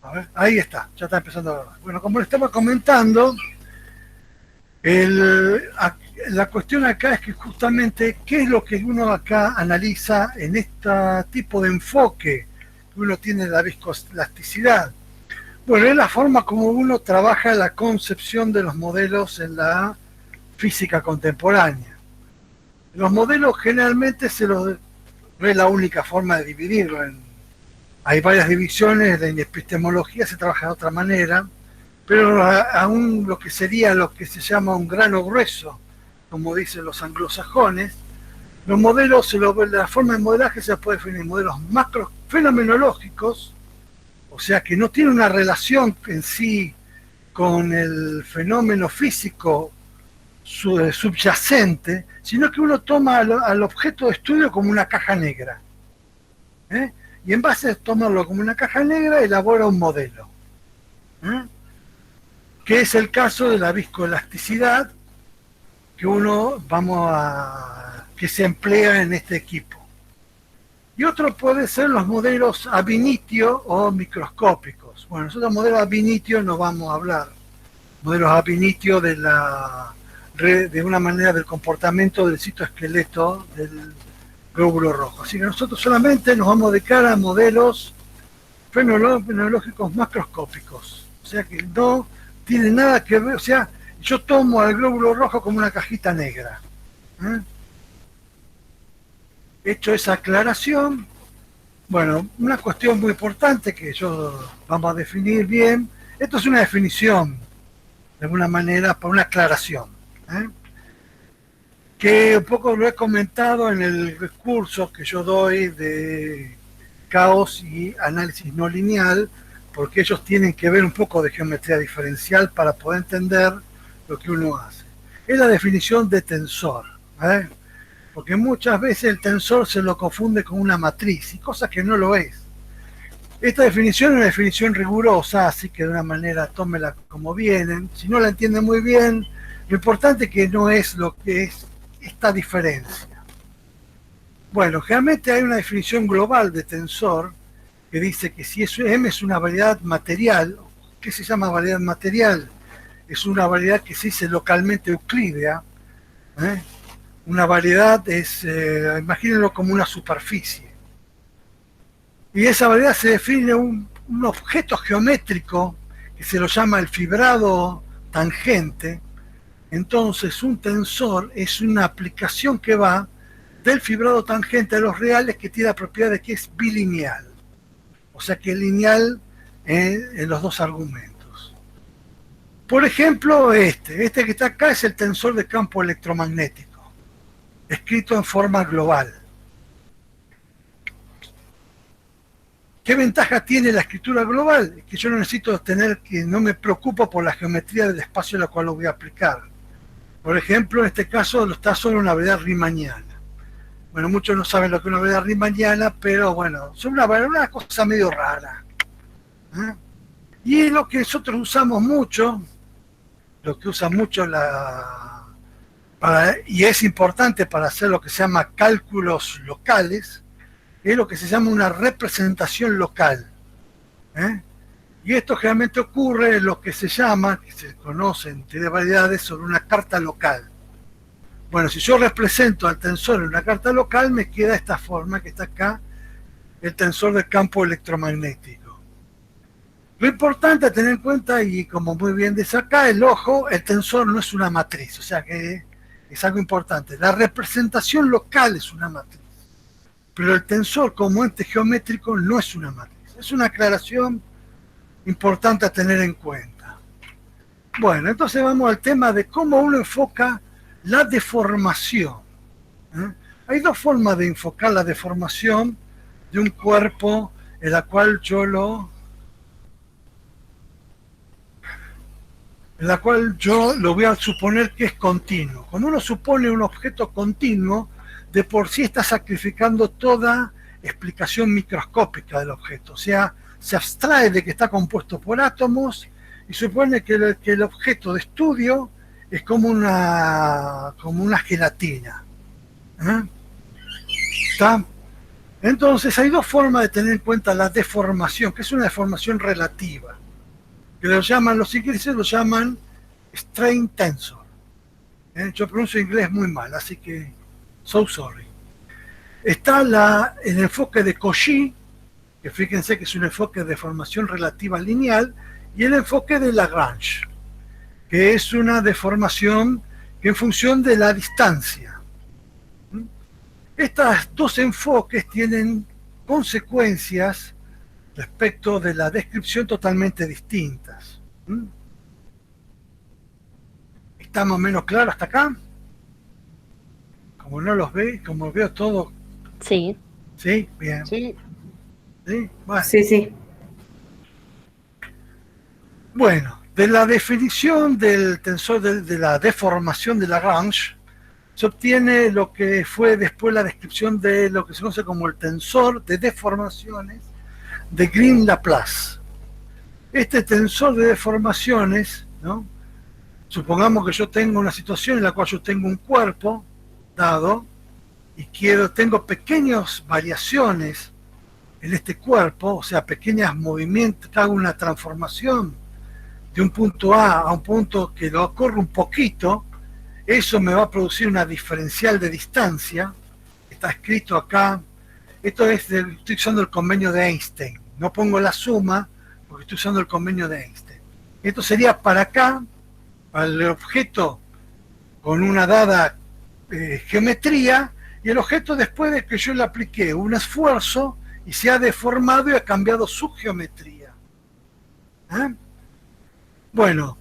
A ver, ahí está, ya está empezando a grabar. Bueno, como le estaba comentando, el, la cuestión acá es que justamente qué es lo que uno acá analiza en este tipo de enfoque que uno tiene de la viscoelasticidad. Bueno, es la forma como uno trabaja la concepción de los modelos en la física contemporánea. Los modelos generalmente no es la única forma de dividirlo. Hay varias divisiones, en epistemología se trabaja de otra manera, pero aún lo que sería lo que se llama un grano grueso, como dicen los anglosajones, los modelos, la forma de modelaje se puede definir en modelos macro fenomenológicos, o sea que no tiene una relación en sí con el fenómeno físico subyacente, sino que uno toma al objeto de estudio como una caja negra. ¿Eh? Y en base a tomarlo como una caja negra, elabora un modelo. ¿Eh? Que es el caso de la viscoelasticidad que se emplea en este equipo. Y otro puede ser los modelos ab initio o microscópicos. Bueno, nosotros modelos ab initio no vamos a hablar. Modelos ab initio de una manera del comportamiento del citoesqueleto del glóbulo rojo. Así que nosotros solamente nos vamos a dedicar a modelos fenológicos macroscópicos. O sea que no tiene nada que ver, o sea, yo tomo al glóbulo rojo como una cajita negra. ¿Eh? Hecho esa aclaración, bueno, una cuestión muy importante que yo vamos a definir bien, esto es una definición, de alguna manera, para una aclaración, ¿eh? Que un poco lo he comentado en el curso que yo doy de caos y análisis no lineal, porque ellos tienen que ver un poco de geometría diferencial para poder entender lo que uno hace. Es la definición de tensor, ¿eh? Porque muchas veces el tensor se lo confunde con una matriz, y cosa que no lo es. Esta definición es una definición rigurosa, así que de una manera tómela como vienen. Si no la entienden muy bien, lo importante es que no es lo que es esta diferencia. Bueno, generalmente hay una definición global de tensor que dice que si M es una variedad material, ¿qué se llama variedad material? Es una variedad que se dice localmente euclídea. ¿Eh? Una variedad es, imagínenlo como una superficie. Y esa variedad se define un objeto geométrico que se lo llama el fibrado tangente. Entonces un tensor es una aplicación que va del fibrado tangente a los reales, que tiene la propiedad de que es bilineal. O sea que es lineal en los dos argumentos. Por ejemplo, este que está acá es el tensor de campo electromagnético, escrito en forma global. ¿Qué ventaja tiene la escritura global? Que yo no necesito no me preocupo por la geometría del espacio en la cual lo voy a aplicar. Por ejemplo, en este caso está sobre una variedad riemanniana. Bueno, muchos no saben lo que es una variedad riemanniana, pero bueno, es una cosa medio rara. ¿Eh? Y es lo que nosotros usamos mucho, lo que usa mucho y es importante para hacer lo que se llama cálculos locales, es lo que se llama una representación local. ¿Eh? Y esto generalmente ocurre en lo que se llama, que se conocen de variedades, sobre una carta local. Bueno, si yo represento al tensor en una carta local, me queda esta forma que está acá, el tensor del campo electromagnético. Lo importante a tener en cuenta, y como muy bien dice acá, el tensor no es una matriz, o sea que es algo importante. La representación local es una matriz, pero el tensor como ente geométrico no es una matriz. Es una aclaración importante a tener en cuenta. Bueno, entonces vamos al tema de cómo uno enfoca la deformación. ¿Eh? Hay dos formas de enfocar la deformación de un cuerpo en la cual yo lo voy a suponer que es continuo. Cuando uno supone un objeto continuo, de por sí está sacrificando toda explicación microscópica del objeto. O sea, se abstrae de que está compuesto por átomos y supone que el objeto de estudio es como una gelatina. ¿Eh? ¿Está? Entonces hay dos formas de tener en cuenta la deformación, que es una deformación relativa, que los ingleses lo llaman strain tensor. Yo pronuncio inglés muy mal, así que so sorry. Está el enfoque de Cauchy, que fíjense que es un enfoque de deformación relativa lineal, y el enfoque de Lagrange, que es una deformación que en función de la distancia. Estos dos enfoques tienen consecuencias respecto de la descripción totalmente distintas. ¿Está más o menos claro hasta acá? Como no los ve, como veo todo. Sí. ¿Sí? Bien. Sí. ¿Sí? Bueno. Sí. Bueno, de la definición del tensor de la deformación de Lagrange se obtiene lo que fue después la descripción de lo que se conoce como el tensor de deformaciones de Green-Laplace. Este tensor de deformaciones, ¿no? Supongamos que yo tengo una situación en la cual yo tengo un cuerpo dado y tengo pequeñas variaciones en este cuerpo, o sea, pequeños movimientos, hago una transformación de un punto A un punto que lo ocurre un poquito, eso me va a producir una diferencial de distancia, está escrito acá, estoy usando el convenio de Einstein, no pongo la suma porque estoy usando el convenio de Einstein. Esto sería para acá, para el objeto con una dada geometría, y el objeto después de que yo le apliqué un esfuerzo y se ha deformado y ha cambiado su geometría. Bueno,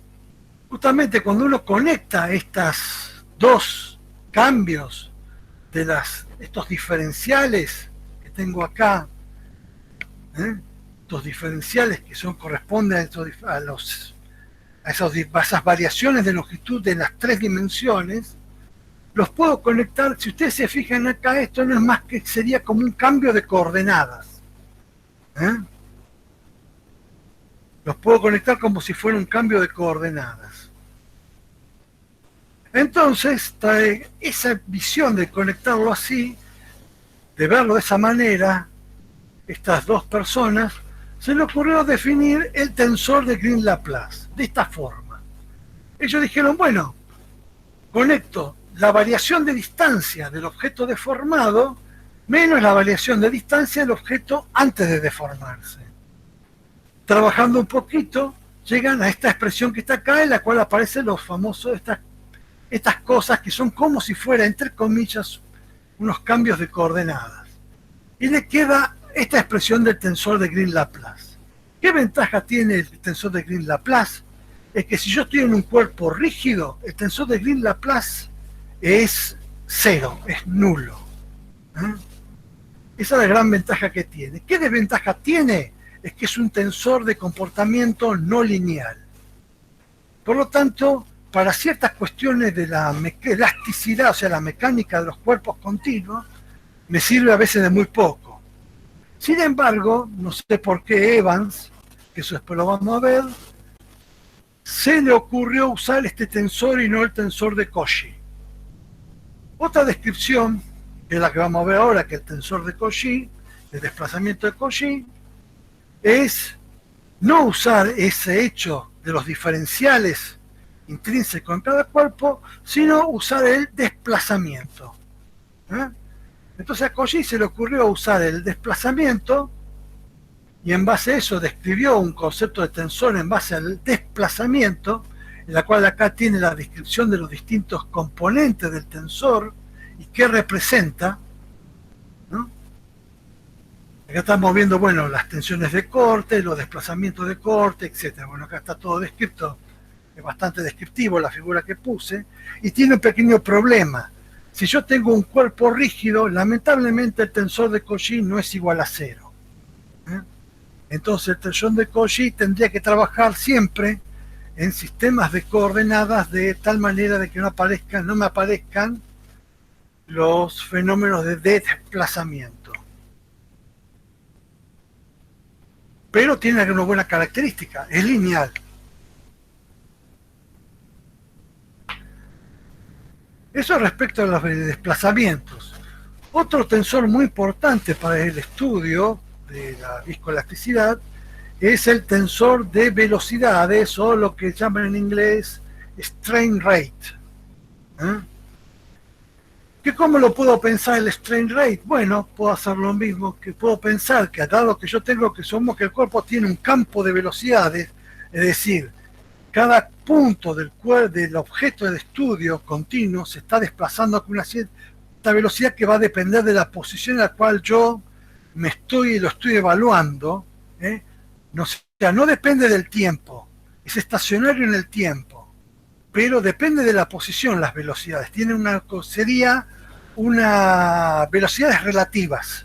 justamente cuando uno conecta estos dos cambios de estos diferenciales que tengo acá, estos diferenciales que corresponden a esas variaciones de longitud de las tres dimensiones, los puedo conectar. Si ustedes se fijan acá, esto no es más que sería como un cambio de coordenadas. Los puedo conectar como si fuera un cambio de coordenadas. Entonces, esa visión de conectarlo así, de verlo de esa manera, estas dos personas, se le ocurrió definir el tensor de Green-Laplace de esta forma. Ellos dijeron, bueno, conecto la variación de distancia del objeto deformado menos la variación de distancia del objeto antes de deformarse. Trabajando un poquito, llegan a esta expresión que está acá, en la cual aparecen los famosos, estas cosas que son como si fuera, entre comillas, unos cambios de coordenadas. Y le queda esta expresión del tensor de Green-Laplace. ¿Qué ventaja tiene el tensor de Green-Laplace? Es que si yo estoy en un cuerpo rígido, el tensor de Green-Laplace es cero, es nulo. Esa es la gran ventaja que tiene. ¿Qué desventaja tiene? Es que es un tensor de comportamiento no lineal. Por lo tanto, para ciertas cuestiones de la elasticidad, o sea, la mecánica de los cuerpos continuos, me sirve a veces de muy poco. Sin embargo, no sé por qué Evans, que eso después lo vamos a ver, se le ocurrió usar este tensor y no el tensor de Cauchy. Otra descripción, que es la que vamos a ver ahora, que el tensor de Cauchy, el desplazamiento de Cauchy, es no usar ese hecho de los diferenciales intrínsecos en cada cuerpo, sino usar el desplazamiento. Entonces a Cauchy se le ocurrió usar el desplazamiento y en base a eso describió un concepto de tensor en base al desplazamiento, en la cual acá tiene la descripción de los distintos componentes del tensor y qué representa, ¿no? Acá estamos viendo, bueno, las tensiones de corte, los desplazamientos de corte, etc. Bueno, acá está todo descrito, es bastante descriptivo la figura que puse, y tiene un pequeño problema. Si yo tengo un cuerpo rígido, lamentablemente el tensor de Cauchy no es igual a cero. Entonces el tensor de Cauchy tendría que trabajar siempre en sistemas de coordenadas de tal manera de que no me aparezcan los fenómenos de desplazamiento. Pero tiene una buena característica, es lineal. Eso respecto a los desplazamientos. Otro tensor muy importante para el estudio de la viscoelasticidad es el tensor de velocidades, o lo que llaman en inglés strain rate. ¿Eh? ¿Que ¿Cómo lo puedo pensar el strain rate? Bueno, puedo hacer lo mismo, que puedo pensar que dado que yo tengo que somos que el cuerpo tiene un campo de velocidades, es decir, cada punto del objeto de estudio continuo se está desplazando con una cierta velocidad que va a depender de la posición en la cual yo lo estoy evaluando. ¿Eh? No, o sea, no depende del tiempo, es estacionario en el tiempo, pero depende de la posición las velocidades. Sería unas velocidades relativas.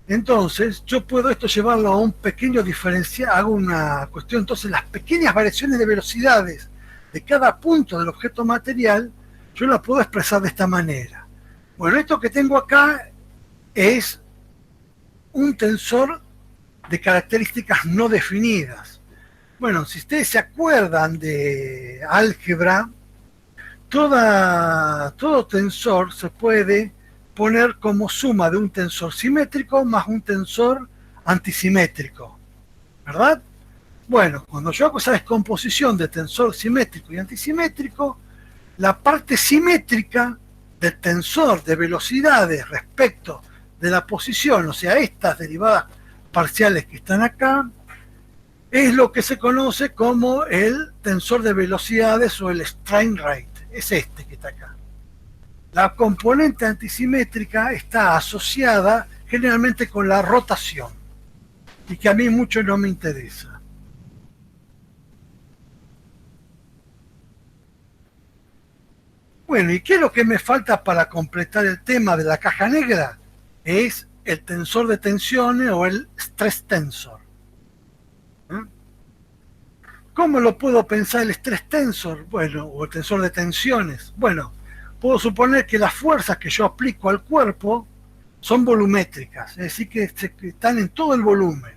Entonces, yo puedo esto llevarlo a un pequeño diferencial, hago una cuestión, entonces las pequeñas variaciones de velocidades de cada punto del objeto material, yo las puedo expresar de esta manera. Bueno, esto que tengo acá es un tensor de características no definidas. Bueno, si ustedes se acuerdan de álgebra, todo tensor se puede poner como suma de un tensor simétrico más un tensor antisimétrico, ¿verdad? Bueno, cuando yo hago esa descomposición de tensor simétrico y antisimétrico, la parte simétrica del tensor de velocidades respecto de la posición, o sea, estas derivadas parciales que están acá, es lo que se conoce como el tensor de velocidades o el strain rate. Es este que está acá. La componente antisimétrica está asociada generalmente con la rotación y que a mí mucho no me interesa. Bueno, ¿y qué es lo que me falta para completar el tema de la caja negra? Es el tensor de tensiones o el stress tensor. ¿Cómo lo puedo pensar el stress tensor? Bueno, o el tensor de tensiones. Bueno, puedo suponer que las fuerzas que yo aplico al cuerpo son volumétricas, es decir, que están en todo el volumen.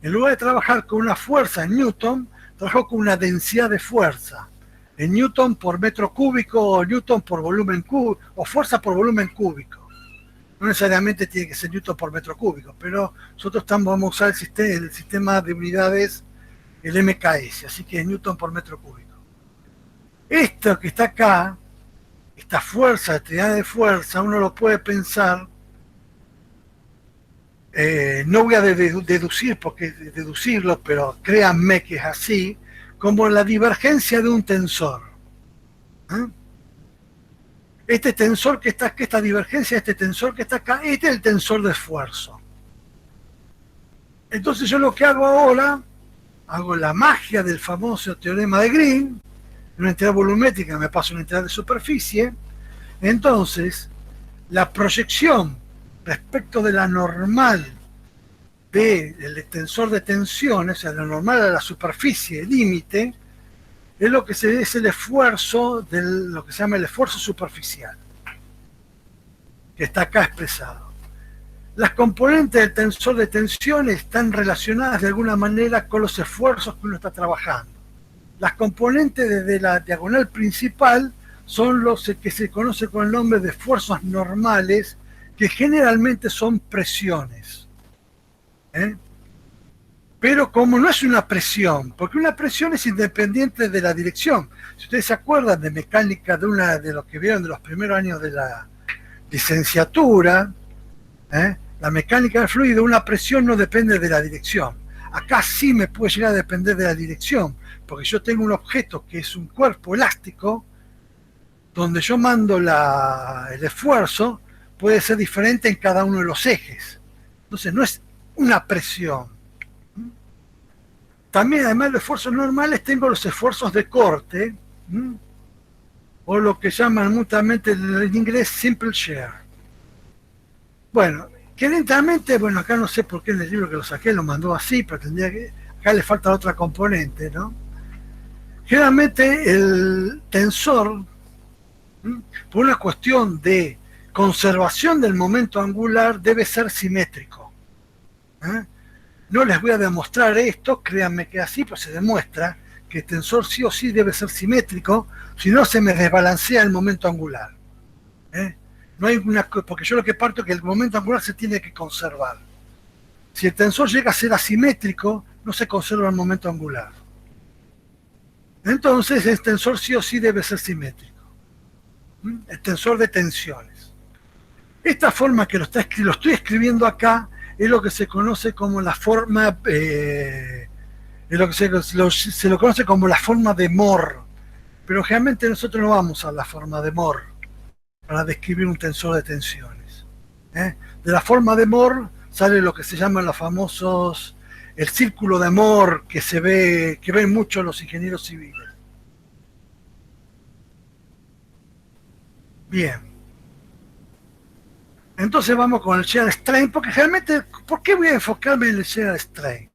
En lugar de trabajar con una fuerza en Newton, trabajo con una densidad de fuerza. En Newton por metro cúbico o Newton por volumen cúbico, o fuerza por volumen cúbico. No necesariamente tiene que ser Newton por metro cúbico, pero nosotros vamos a usar el sistema de unidades, el MKS, así que es Newton por metro cúbico. Esto que está acá, esta fuerza, esta unidad de fuerza, uno lo puede pensar, no voy a deducirlo, pero créanme que es así, como la divergencia de un tensor. ¿Eh? Este tensor que está aquí, esta divergencia, este tensor que está acá, este es el tensor de esfuerzo. Entonces yo lo que hago ahora, hago la magia del famoso teorema de Green, una entidad volumétrica me pasa una entidad de superficie, entonces la proyección respecto de la normal del tensor de tensiones, o sea, la normal a la superficie límite, es lo que es el esfuerzo lo que se llama el esfuerzo superficial, que está acá expresado. Las componentes del tensor de tensiones están relacionadas de alguna manera con los esfuerzos que uno está trabajando. Las componentes desde la diagonal principal son los que se conoce con el nombre de esfuerzos normales, que generalmente son presiones. Pero como no es una presión, porque una presión es independiente de la dirección. Si ustedes se acuerdan de mecánica de lo que vieron de los primeros años de la licenciatura, la mecánica del fluido, una presión no depende de la dirección. Acá sí me puede llegar a depender de la dirección, porque yo tengo un objeto que es un cuerpo elástico, donde yo mando el esfuerzo, puede ser diferente en cada uno de los ejes. Entonces no es una presión. También, además de los esfuerzos normales, tengo los esfuerzos de corte, o lo que llaman mutuamente en inglés simple shear. Bueno, que lentamente, bueno, acá no sé por qué en el libro que lo saqué lo mandó así, pero tendría que, acá le falta otra componente, ¿no? Generalmente el tensor, por una cuestión de conservación del momento angular, debe ser simétrico. No les voy a demostrar esto, créanme que así, pero se demuestra que el tensor sí o sí debe ser simétrico, si no se me desbalancea el momento angular. No hay porque yo lo que parto es que el momento angular se tiene que conservar. Si el tensor llega a ser asimétrico, no se conserva el momento angular. Entonces el tensor sí o sí debe ser simétrico. El tensor de tensiones. Esta forma que lo estoy escribiendo acá es lo que se conoce como la forma, es lo que se lo conoce como la forma de Moore. Pero generalmente nosotros no vamos a la forma de Moore para describir un tensor de tensiones. De la forma de Moore sale lo que se llaman los famosos, el círculo de Moore que ven mucho los ingenieros civiles. Bien. Entonces vamos con el shear strain, porque realmente, ¿por qué voy a enfocarme en el shear strain?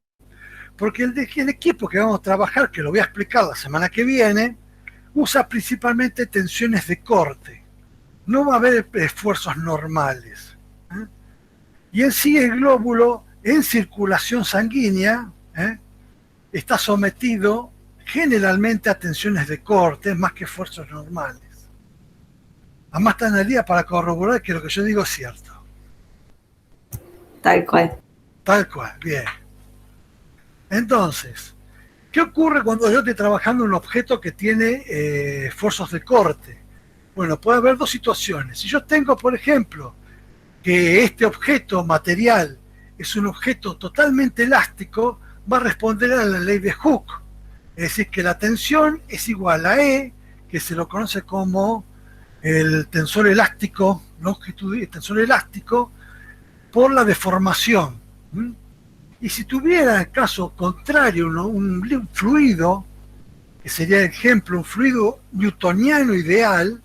Porque el equipo que vamos a trabajar, que lo voy a explicar la semana que viene, usa principalmente tensiones de corte. No va a haber esfuerzos normales. Y en sí el glóbulo en circulación sanguínea está sometido generalmente a tensiones de corte más que esfuerzos normales. Además está en el día para corroborar que lo que yo digo es cierto. Tal cual. Tal cual, bien. Entonces, ¿qué ocurre cuando yo estoy trabajando en un objeto que tiene esfuerzos de corte? Bueno, puede haber dos situaciones. Si yo tengo, por ejemplo, que este objeto material es un objeto totalmente elástico, va a responder a la ley de Hooke. Es decir, que la tensión es igual a E, que se lo conoce como el tensor elástico, el tensor elástico, por la deformación. Y si tuviera el caso contrario, un fluido, que sería el ejemplo, un fluido newtoniano ideal,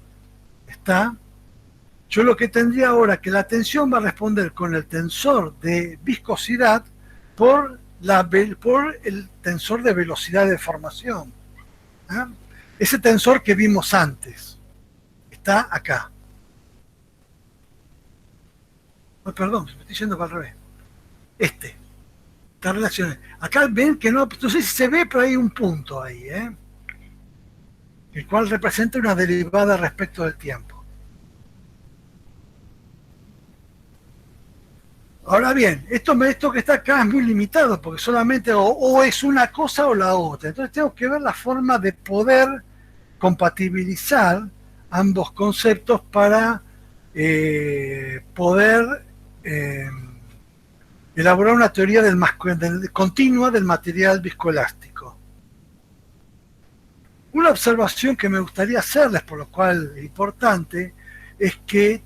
yo lo que tendría ahora que la tensión va a responder con el tensor de viscosidad por el tensor de velocidad de deformación. Ese tensor que vimos antes está acá. Oh, perdón, me estoy yendo para el revés. Estas relaciones. Acá ven que no sé si se ve, pero hay un punto ahí, el cual representa una derivada respecto del tiempo. Ahora bien, esto que está acá es muy limitado, porque solamente o es una cosa o la otra. Entonces tengo que ver la forma de poder compatibilizar ambos conceptos para poder elaborar una teoría continua del material viscoelástico. Una observación que me gustaría hacerles, por lo cual es importante, es que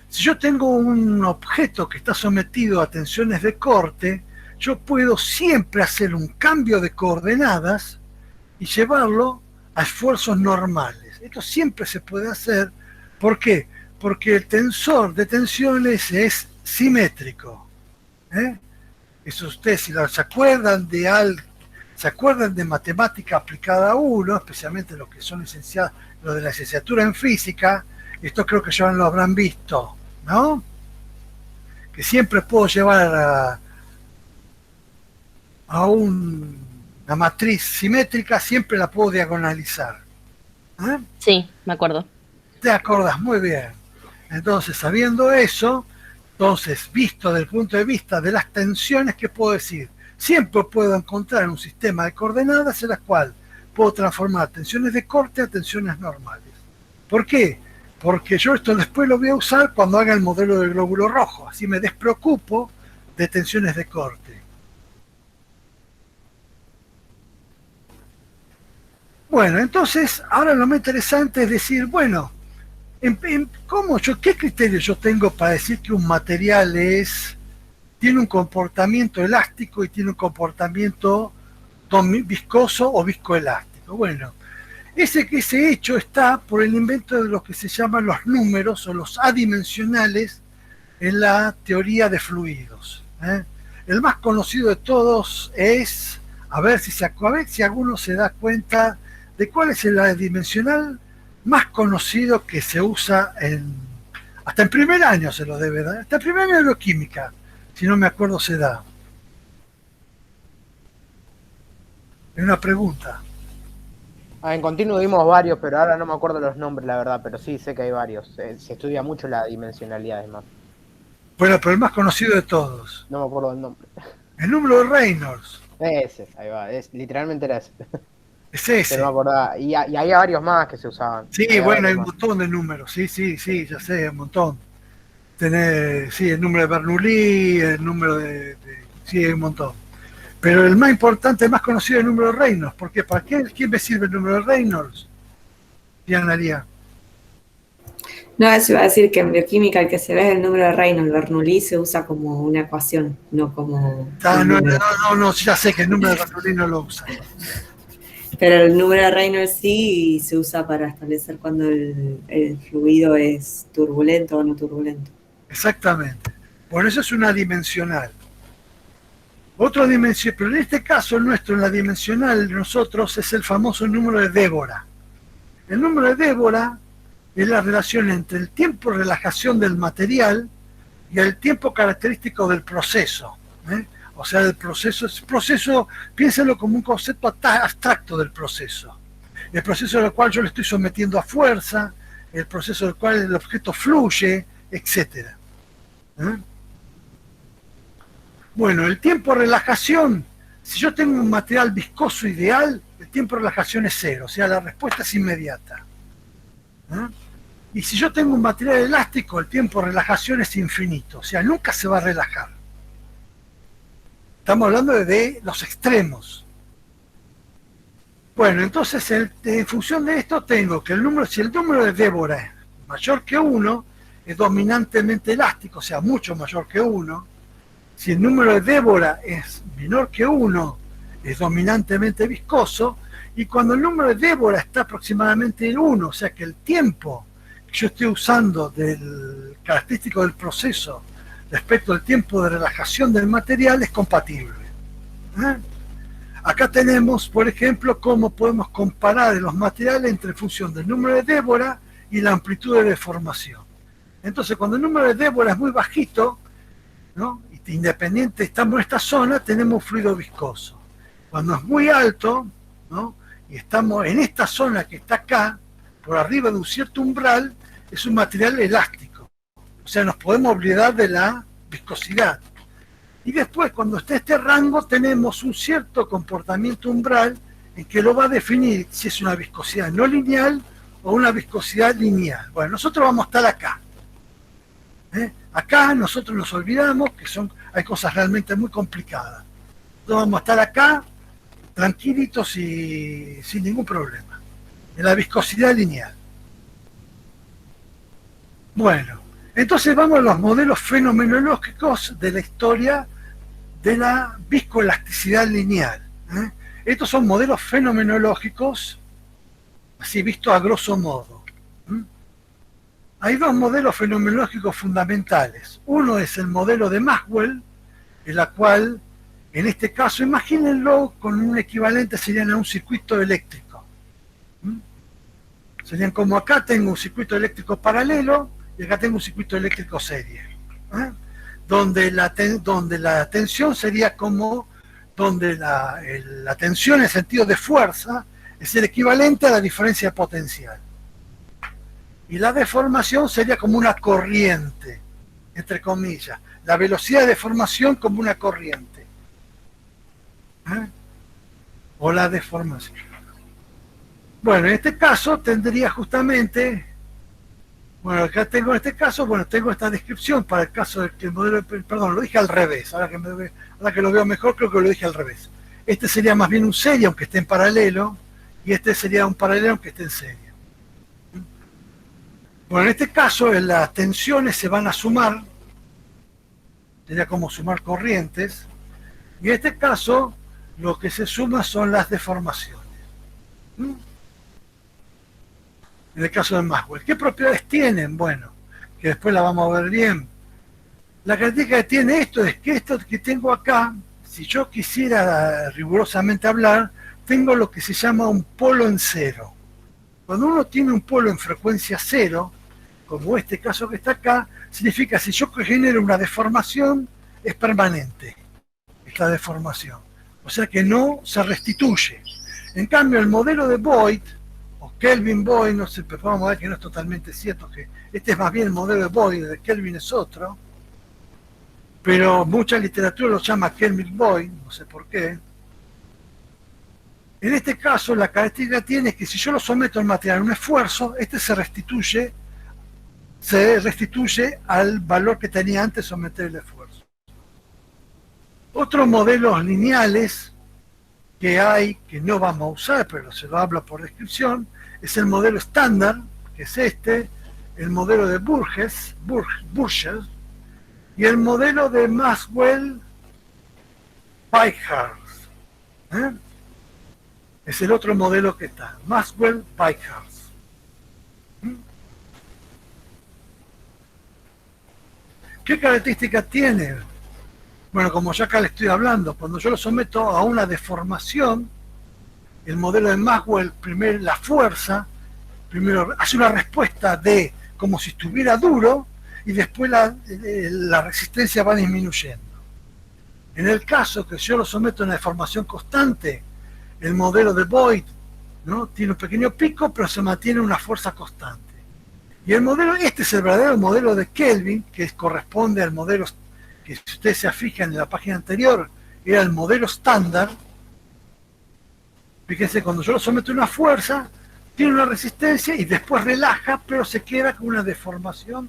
si yo tengo un objeto que está sometido a tensiones de corte, yo puedo siempre hacer un cambio de coordenadas y llevarlo a esfuerzos normales. Esto siempre se puede hacer. ¿Por qué? Porque el tensor de tensiones es simétrico. Eso ustedes, si se acuerdan de matemática aplicada a uno, especialmente los que son licenciados, los de la licenciatura en física, esto creo que ya lo habrán visto, ¿no? Que siempre puedo llevar a una matriz simétrica, siempre la puedo diagonalizar. Sí, me acuerdo. ¿Te acordás? Muy bien. Entonces, sabiendo eso, visto desde el punto de vista de las tensiones, ¿qué puedo decir? Siempre puedo encontrar un sistema de coordenadas en las cual puedo transformar tensiones de corte a tensiones normales. ¿Por qué? Porque yo esto después lo voy a usar cuando haga el modelo del glóbulo rojo. Así me despreocupo de tensiones de corte. Bueno, entonces, ahora lo más interesante es decir, bueno, ¿qué criterios yo tengo para decir que un material tiene un comportamiento elástico y tiene un comportamiento viscoso o viscoelástico? Bueno, ese hecho está por el invento de lo que se llaman los números o los adimensionales en la teoría de fluidos. El más conocido de todos es, a ver si alguno se da cuenta de cuál es el adimensional más conocido que se usa hasta en primer año se lo debe dar, hasta en primer año de bioquímica, si no me acuerdo se da. Es una pregunta. En continuo vimos varios, pero ahora no me acuerdo los nombres, la verdad, pero sí sé que hay varios. Se estudia mucho la dimensionalidad, además. Bueno, pero el más conocido de todos. No me acuerdo el nombre. El número de Reynolds. Ese, ahí va, literalmente era ese. Es ese. Pero no me acordaba. Y había varios más que se usaban. Sí, bueno, hay un montón de números. Sí, ya sé, un montón. Tenés, sí, el número de Bernoulli, el número sí, hay un montón. Pero el más importante, el más conocido es el número de Reynolds. ¿Por qué? ¿Para qué? ¿Quién me sirve el número de Reynolds? Diana Lía. No, eso iba a decir que en bioquímica el que se ve es el número de Reynolds. Bernoulli se usa como una ecuación, no como... No, ya sé que el número de Bernoulli no lo usa. Pero el número de Reynolds sí se usa para establecer cuando el fluido es turbulento o no turbulento. Exactamente. Bueno, eso es una dimensional. Otra dimensión, pero en este caso el nuestro, en la dimensional de nosotros, es el famoso número de Débora. El número de Débora es la relación entre el tiempo de relajación del material y el tiempo característico del proceso. O sea, el proceso, piénselo como un concepto abstracto del proceso. El proceso del cual yo le estoy sometiendo a fuerza, el proceso del cual el objeto fluye, etc. Bueno, el tiempo de relajación, si yo tengo un material viscoso ideal, el tiempo de relajación es 0, o sea, la respuesta es inmediata. Y si yo tengo un material elástico, el tiempo de relajación es infinito, o sea, nunca se va a relajar. Estamos hablando de los extremos. Bueno, entonces en función de esto tengo que si el número de Débora es mayor que 1, es dominantemente elástico, o sea, mucho mayor que 1. Si el número de Débora es menor que 1, es dominantemente viscoso. Y cuando el número de Débora está aproximadamente en 1, o sea que el tiempo que yo estoy usando del característico del proceso respecto al tiempo de relajación del material es compatible. Acá tenemos, por ejemplo, cómo podemos comparar los materiales entre función del número de Débora y la amplitud de deformación. Entonces, cuando el número de Débora es muy bajito, ¿no? Independiente, estamos en esta zona, tenemos fluido viscoso. Cuando es muy alto, ¿no? Y estamos en esta zona que está acá, por arriba de un cierto umbral, es un material elástico. O sea, nos podemos olvidar de la viscosidad. Y después, cuando está este rango, tenemos un cierto comportamiento umbral en que lo va a definir si es una viscosidad no lineal o una viscosidad lineal. Bueno, nosotros vamos a estar acá. Acá nosotros nos olvidamos que hay cosas realmente muy complicadas. Nosotros vamos a estar acá, tranquilitos y sin ningún problema. En la viscosidad lineal. Bueno, entonces vamos a los modelos fenomenológicos de la historia de la viscoelasticidad lineal. Estos son modelos fenomenológicos, así visto a grosso modo. Hay dos modelos fenomenológicos fundamentales. Uno es el modelo de Maxwell, en la cual, en este caso, imagínenlo con un equivalente, serían a un circuito eléctrico. Serían como acá tengo un circuito eléctrico paralelo y acá tengo un circuito eléctrico serie. Donde la tensión sería como, donde la tensión en sentido de fuerza es el equivalente a la diferencia potencial. Y la deformación sería como una corriente, entre comillas. La velocidad de deformación como una corriente. O la deformación. Bueno, en este caso tendría justamente... Bueno, acá tengo en este caso, tengo esta descripción para el caso de que el modelo... Perdón, lo dije al revés. Ahora que lo veo mejor, creo que lo dije al revés. Este sería más bien un serie, aunque esté en paralelo. Y este sería un paralelo, aunque esté en serie. Bueno, en este caso las tensiones se van a sumar, sería como sumar corrientes, y en este caso lo que se suma son las deformaciones. En el caso de Maxwell, ¿qué propiedades tienen? Bueno, que después la vamos a ver bien. La característica que tiene esto es que esto que tengo acá, si yo quisiera rigurosamente hablar, tengo lo que se llama un polo en cero. Cuando uno tiene un polo en frecuencia cero, como este caso que está acá, significa si yo genero una deformación, es permanente esta deformación. O sea que no se restituye. En cambio, el modelo de Boyd, o Kelvin-Boyd, no sé, pero vamos a ver que no es totalmente cierto, que este es más bien el modelo de Boyd, el de Kelvin es otro, pero mucha literatura lo llama Kelvin-Boyd, no sé por qué. En este caso, la característica tiene que si yo lo someto al material a un esfuerzo, este se restituye al valor que tenía antes de someter el esfuerzo. Otros modelos lineales que hay, que no vamos a usar, pero se lo hablo por descripción, es el modelo estándar, que es este, el modelo de Burgess, y el modelo de Maxwell-Pickhurst. Es el otro modelo que está, Maxwell-Pickhurst. ¿Qué características tiene? Bueno, como ya acá le estoy hablando, cuando yo lo someto a una deformación, el modelo de Maxwell, primero la fuerza, primero hace una respuesta de como si estuviera duro y después la resistencia va disminuyendo. En el caso que yo lo someto a una deformación constante, el modelo de Boyd, ¿no?, tiene un pequeño pico, pero se mantiene una fuerza constante. Y el modelo, este es el verdadero modelo de Kelvin, que corresponde al modelo que, si ustedes se fijan en la página anterior, era el modelo estándar. Fíjense, cuando yo lo someto a una fuerza, tiene una resistencia y después relaja, pero se queda con una deformación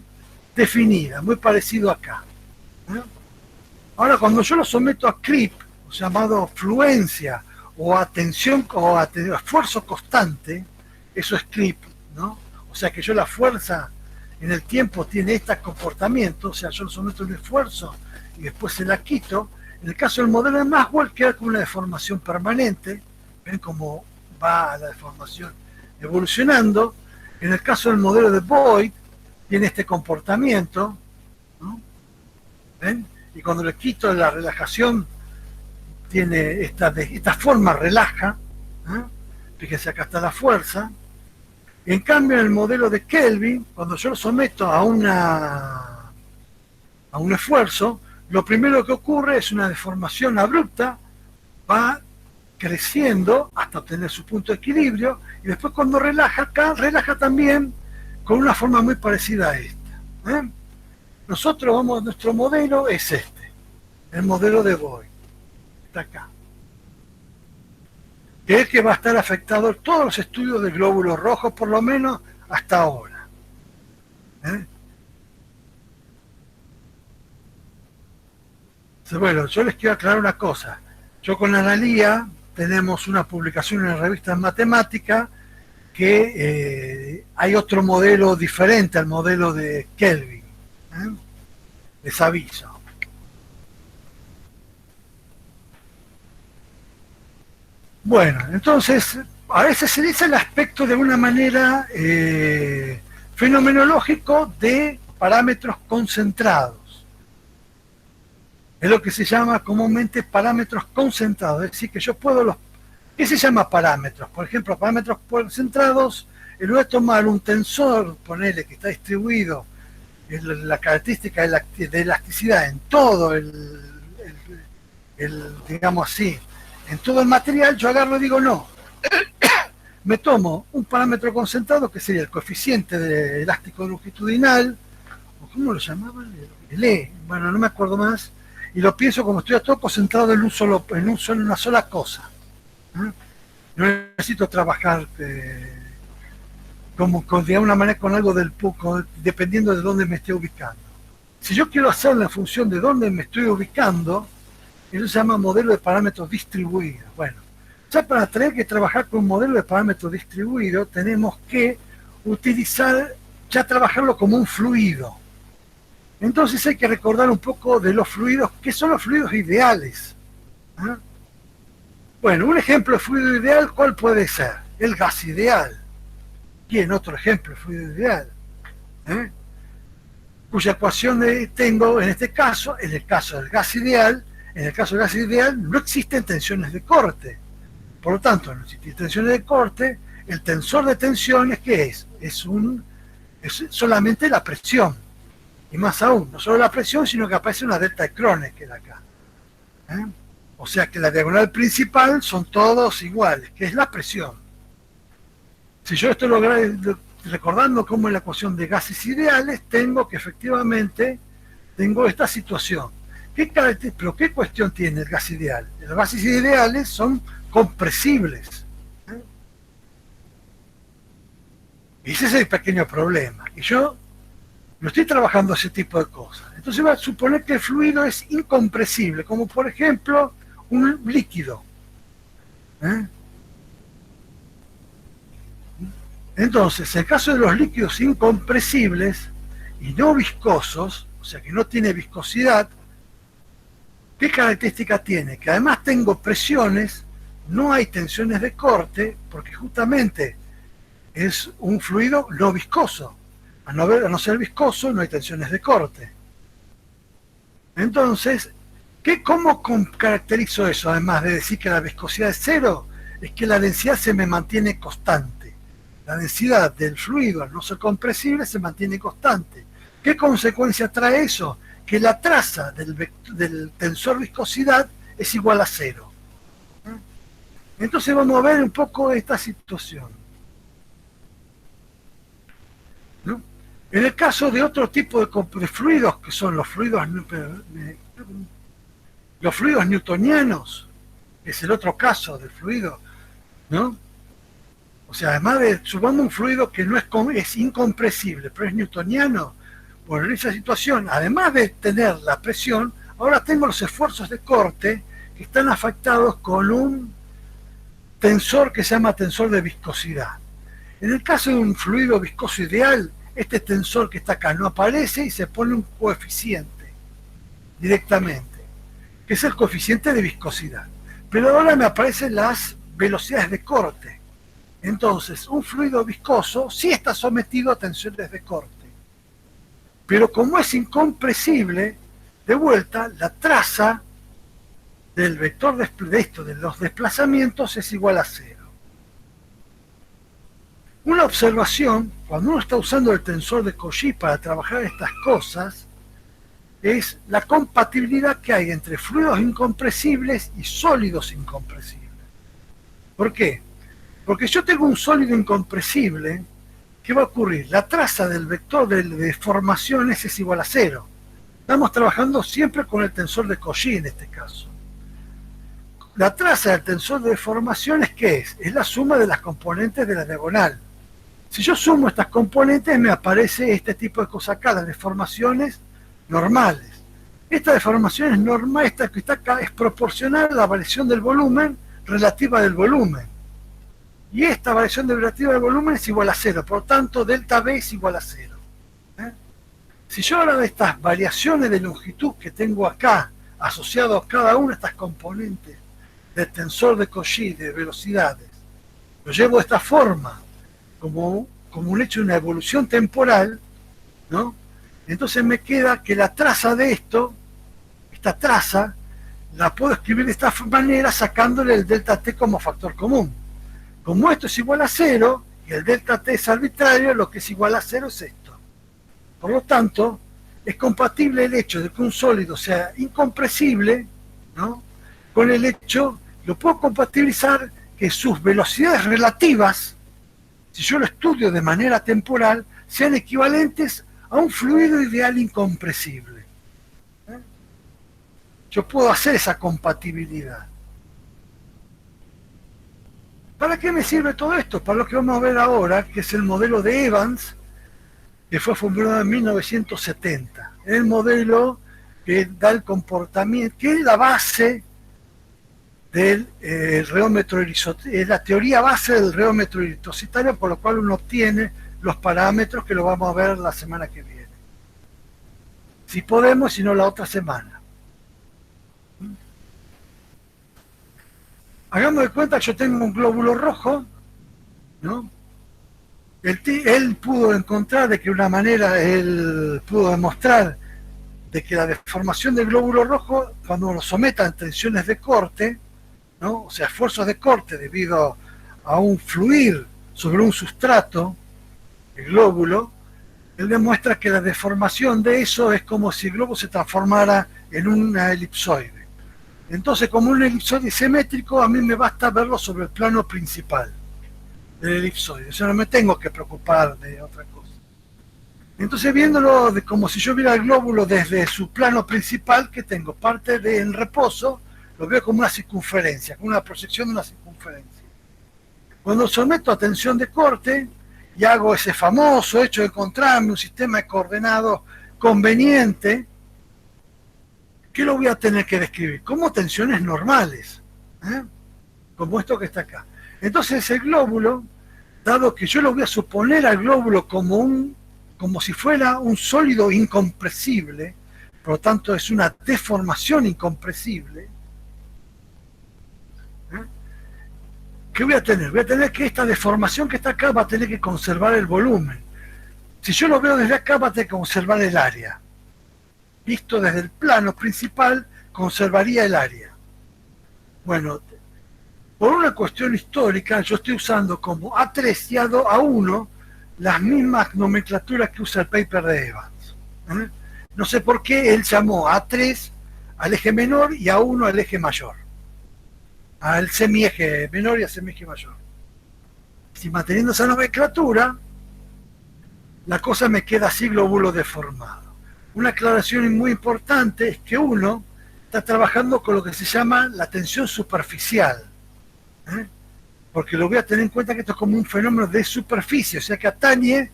definida, muy parecido acá. Ahora, cuando yo lo someto a creep, o llamado fluencia, o a tensión, o a esfuerzo constante, eso es creep, ¿no? O sea que yo la fuerza en el tiempo tiene este comportamiento, o sea, yo lo someto a un esfuerzo y después se la quito. En el caso del modelo de Maxwell queda con una deformación permanente, ven cómo va la deformación evolucionando. En el caso del modelo de Boyd tiene este comportamiento, ¿no? ¿Ven? Y cuando le quito la relajación tiene esta forma, relaja, ¿eh? Fíjense, acá está la fuerza. En cambio, en el modelo de Kelvin, cuando yo lo someto a un esfuerzo, lo primero que ocurre es una deformación abrupta, va creciendo hasta obtener su punto de equilibrio, y después cuando relaja acá, relaja también con una forma muy parecida a esta. Nuestro modelo es este, el modelo de Boyd, está acá. Que es el que va a estar afectado en todos los estudios de glóbulos rojos, por lo menos hasta ahora. Bueno, yo les quiero aclarar una cosa. Yo con Analía tenemos una publicación en la revista de Matemática que hay otro modelo diferente al modelo de Kelvin. Les aviso. Bueno, entonces, a veces se dice el aspecto de una manera fenomenológico de parámetros concentrados. Es lo que se llama comúnmente parámetros concentrados. Es decir, que yo puedo ¿qué se llama parámetros? Por ejemplo, parámetros concentrados, en lugar de tomar un tensor, ponerle que está distribuido la característica de elasticidad en todo digamos así, en todo el material, yo agarro y digo no. Me tomo un parámetro concentrado que sería el coeficiente de elástico longitudinal, o ¿cómo lo llamaban? El E, bueno, no me acuerdo más, y lo pienso como estoy todo concentrado en una sola cosa. No necesito trabajar de una manera con algo del poco, dependiendo de dónde me esté ubicando. Si yo quiero hacer la función de dónde me estoy ubicando, eso se llama modelo de parámetros distribuidos. Bueno, ya para tener que trabajar con un modelo de parámetros distribuidos, tenemos que trabajarlo como un fluido. Entonces hay que recordar un poco de los fluidos, ¿qué son los fluidos ideales? Bueno, un ejemplo de fluido ideal, ¿cuál puede ser? El gas ideal. ¿Quién? Otro ejemplo de fluido ideal. Cuya ecuación tengo en este caso, en el caso del gas ideal, no existen tensiones de corte. Por lo tanto, no existen tensiones de corte. El tensor de tensiones, ¿qué es? Es solamente la presión. Y más aún, no solo la presión, sino que aparece una delta de Kronecker acá. O sea que la diagonal principal son todos iguales, que es la presión. Si yo estoy recordando cómo es la ecuación de gases ideales, tengo que efectivamente tengo esta situación. ¿Pero qué cuestión tiene el gas ideal? Los gases ideales son compresibles. Y ese es el pequeño problema. Y yo no estoy trabajando ese tipo de cosas. Entonces va a suponer que el fluido es incompresible, como por ejemplo un líquido. Entonces, en el caso de los líquidos incompresibles y no viscosos, o sea que no tiene viscosidad, ¿qué característica tiene? Que además tengo presiones, no hay tensiones de corte, porque justamente es un fluido no viscoso. A no ser viscoso, no hay tensiones de corte. Entonces, ¿cómo caracterizo eso? Además de decir que la viscosidad es cero, es que la densidad se me mantiene constante. La densidad del fluido, al no ser compresible, se mantiene constante. ¿Qué consecuencia trae eso? Que la traza del tensor viscosidad es igual a cero. Entonces vamos a ver un poco esta situación. ¿No? En el caso de otro tipo de fluidos, que son los fluidos newtonianos, que es el otro caso del fluido, ¿no? O sea, además de, supongamos un fluido que no es incompresible, pero es newtoniano, bueno, en esa situación, además de tener la presión, ahora tengo los esfuerzos de corte que están afectados con un tensor que se llama tensor de viscosidad. En el caso de un fluido viscoso ideal, este tensor que está acá no aparece y se pone un coeficiente directamente, que es el coeficiente de viscosidad. Pero ahora me aparecen las velocidades de corte. Entonces, un fluido viscoso sí está sometido a tensiones de corte. Pero como es incompresible, de vuelta, la traza del vector de los desplazamientos es igual a cero. Una observación, cuando uno está usando el tensor de Cauchy para trabajar estas cosas, es la compatibilidad que hay entre fluidos incompresibles y sólidos incompresibles. ¿Por qué? Porque yo tengo un sólido incompresible, ¿qué va a ocurrir? La traza del vector de deformaciones es igual a cero. Estamos trabajando siempre con el tensor de Cauchy en este caso. La traza del tensor de deformaciones, ¿qué es? Es la suma de las componentes de la diagonal. Si yo sumo estas componentes, me aparece este tipo de cosas acá, las deformaciones normales. Esta deformación es normal, esta que está acá, es proporcional a la variación del volumen relativa del volumen. Y esta variación relativa del volumen es igual a cero, por lo tanto, delta B es igual a cero. Si yo ahora de estas variaciones de longitud que tengo acá, asociado a cada una de estas componentes del tensor de Cauchy de velocidades, lo llevo de esta forma, como un hecho de una evolución temporal, ¿no? Entonces me queda que la traza de esto, esta traza, la puedo escribir de esta manera sacándole el delta t como factor común. Como esto es igual a cero y el delta t es arbitrario, lo que es igual a cero es esto. Por lo tanto, es compatible el hecho de que un sólido sea incompresible, ¿no? Con el hecho, lo puedo compatibilizar que sus velocidades relativas, si yo lo estudio de manera temporal, sean equivalentes a un fluido ideal incompresible. Yo puedo hacer esa compatibilidad. ¿Para qué me sirve todo esto? Para lo que vamos a ver ahora, que es el modelo de Evans, que fue formulado en 1970. El modelo que da el comportamiento, que es la base del reómetro erisocitario, es la teoría base del reómetro erisocitario, por lo cual uno obtiene los parámetros que lo vamos a ver la semana que viene. Si podemos, si no la otra semana. Hagamos de cuenta que yo tengo un glóbulo rojo, ¿no? Él pudo encontrar de que una manera, él pudo demostrar de que la deformación del glóbulo rojo, cuando uno someta a tensiones de corte, ¿no? O sea, esfuerzos de corte debido a un fluir sobre un sustrato, el glóbulo, él demuestra que la deformación de eso es como si el globo se transformara en una elipsoide. Entonces, como un elipsoide simétrico, a mí me basta verlo sobre el plano principal del elipsoide. O sea, no me tengo que preocupar de otra cosa. Entonces, viéndolo como si yo viera el glóbulo desde su plano principal, que tengo parte en reposo, lo veo como una circunferencia, como una proyección de una circunferencia. Cuando someto a tensión de corte y hago ese famoso hecho de encontrarme un sistema de coordenados conveniente, ¿qué lo voy a tener que describir? Como tensiones normales, como esto que está acá. Entonces el glóbulo, dado que yo lo voy a suponer al glóbulo como si fuera un sólido incompresible, por lo tanto es una deformación incompresible, ¿qué voy a tener? Voy a tener que esta deformación que está acá va a tener que conservar el volumen. Si yo lo veo desde acá va a tener que conservar el área. Visto desde el plano principal, conservaría el área. Bueno, por una cuestión histórica, yo estoy usando como A3 y A1 las mismas nomenclaturas que usa el paper de Evans. No sé por qué él llamó A3 al eje menor y A1 al eje mayor. Al semieje menor y al semieje mayor. Si manteniendo esa nomenclatura, la cosa me queda así, glóbulo deformado. Una aclaración muy importante es que uno está trabajando con lo que se llama la tensión superficial, porque lo voy a tener en cuenta que esto es como un fenómeno de superficie, o sea que atañe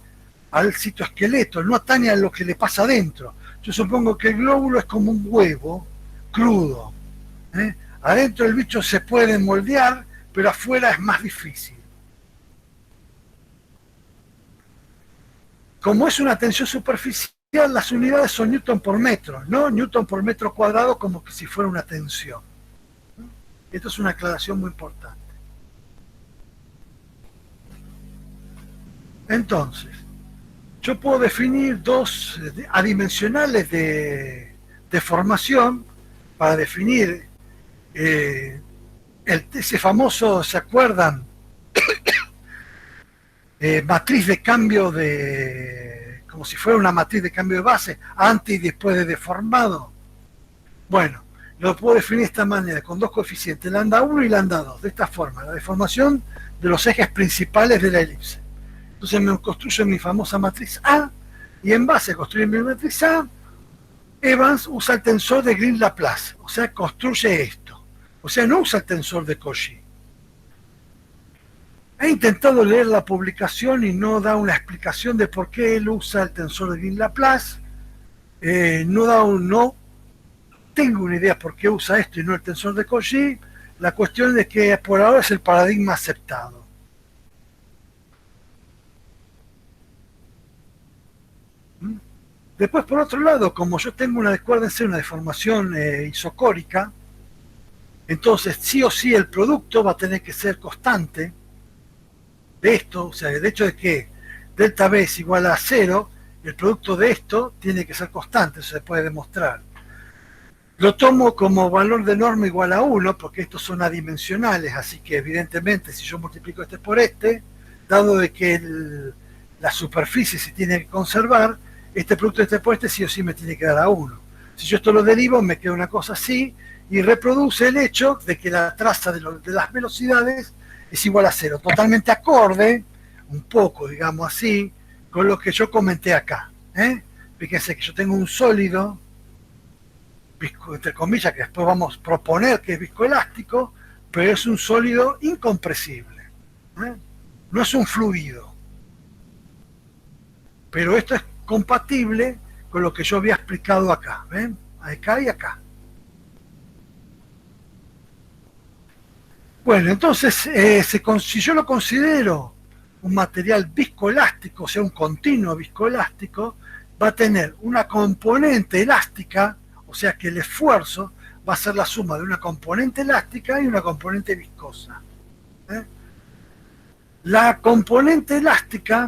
al citoesqueleto, no atañe a lo que le pasa adentro. Yo supongo que el glóbulo es como un huevo crudo. Adentro el bicho se puede moldear, pero afuera es más difícil. Como es una tensión superficial, las unidades son newton por metro, no newton por metro cuadrado como que si fuera una tensión. Esto es una aclaración muy importante. Entonces, yo puedo definir dos adimensionales de formación para definir ese famoso, ¿se acuerdan? Matriz de cambio como si fuera una matriz de cambio de base, antes y después de deformado. Bueno, lo puedo definir de esta manera, con dos coeficientes, lambda 1 y lambda 2, de esta forma, la deformación de los ejes principales de la elipse. Entonces me construyo mi famosa matriz A, y en base a construir mi matriz A, Evans usa el tensor de Green-Laplace, o sea, construye esto. O sea, no usa el tensor de Cauchy. He intentado leer la publicación y no da una explicación de por qué él usa el tensor de Green-Laplace. No tengo una idea por qué usa esto y no el tensor de Cauchy. La cuestión es que por ahora es el paradigma aceptado. Después, por otro lado, como yo tengo una deformación isocórica, entonces sí o sí el producto va a tener que ser constante de esto, o sea, el hecho de que delta B es igual a 0, el producto de esto tiene que ser constante, eso se puede demostrar. Lo tomo como valor de norma igual a 1, porque estos son adimensionales, así que evidentemente si yo multiplico este por este, dado de que la superficie se tiene que conservar, este producto de este por este sí o sí me tiene que dar a 1. Si yo esto lo derivo, me queda una cosa así, y reproduce el hecho de que la traza de las velocidades es igual a 0, totalmente acorde, un poco, digamos así, con lo que yo comenté acá. Fíjense que yo tengo un sólido, entre comillas, que después vamos a proponer que es viscoelástico, pero es un sólido incompresible. No es un fluido. Pero esto es compatible con lo que yo había explicado acá. ¿Ven? Acá y acá. Bueno, entonces, si yo lo considero un material viscoelástico, o sea, un continuo viscoelástico, va a tener una componente elástica, o sea que el esfuerzo va a ser la suma de una componente elástica y una componente viscosa. La componente elástica,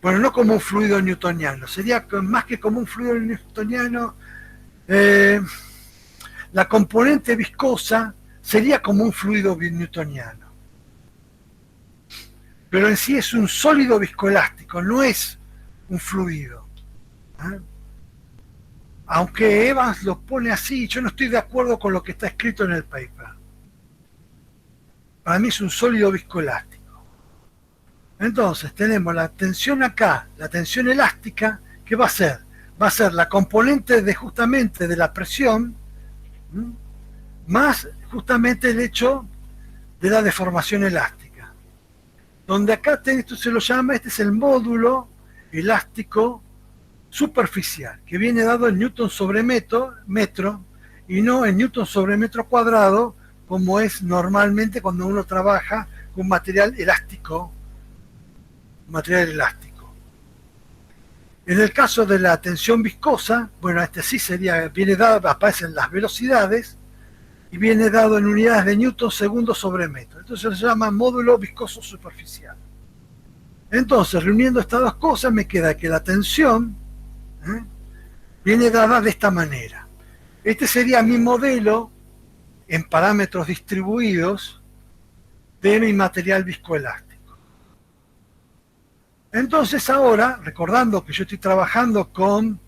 bueno, no como un fluido newtoniano, sería más que como un fluido newtoniano, la componente viscosa sería como un fluido newtoniano. Pero en sí es un sólido viscoelástico, no es un fluido. aunque Evans lo pone así, yo no estoy de acuerdo con lo que está escrito en el paper. Para mí es un sólido viscoelástico. Entonces tenemos la tensión acá, la tensión elástica, ¿qué va a ser? Va a ser la componente de justamente de la presión, más justamente el hecho de la deformación elástica. Donde acá esto se lo llama, este es el módulo elástico superficial, que viene dado en newton sobre metro, y no en newton sobre metro cuadrado, como es normalmente cuando uno trabaja con material elástico. En el caso de la tensión viscosa, bueno, este sí sería, viene dado, aparecen las velocidades, y viene dado en unidades de newton segundo sobre metro. Entonces se llama módulo viscoso superficial. Entonces, reuniendo estas dos cosas, me queda que la tensión viene dada de esta manera. Este sería mi modelo en parámetros distribuidos de mi material viscoelástico. Entonces ahora, recordando que yo estoy trabajando con,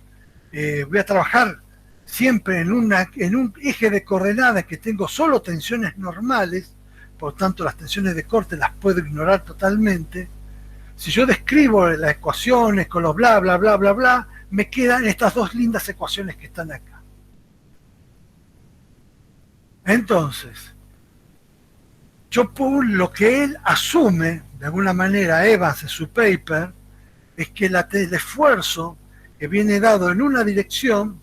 voy a trabajar siempre en un eje de coordenadas que tengo solo tensiones normales, por tanto las tensiones de corte las puedo ignorar totalmente. Si yo describo las ecuaciones con los bla, bla, bla, bla, bla, me quedan estas dos lindas ecuaciones que están acá. Entonces, yo lo que él asume, de alguna manera, Evans en su paper, es que el esfuerzo que viene dado en una dirección,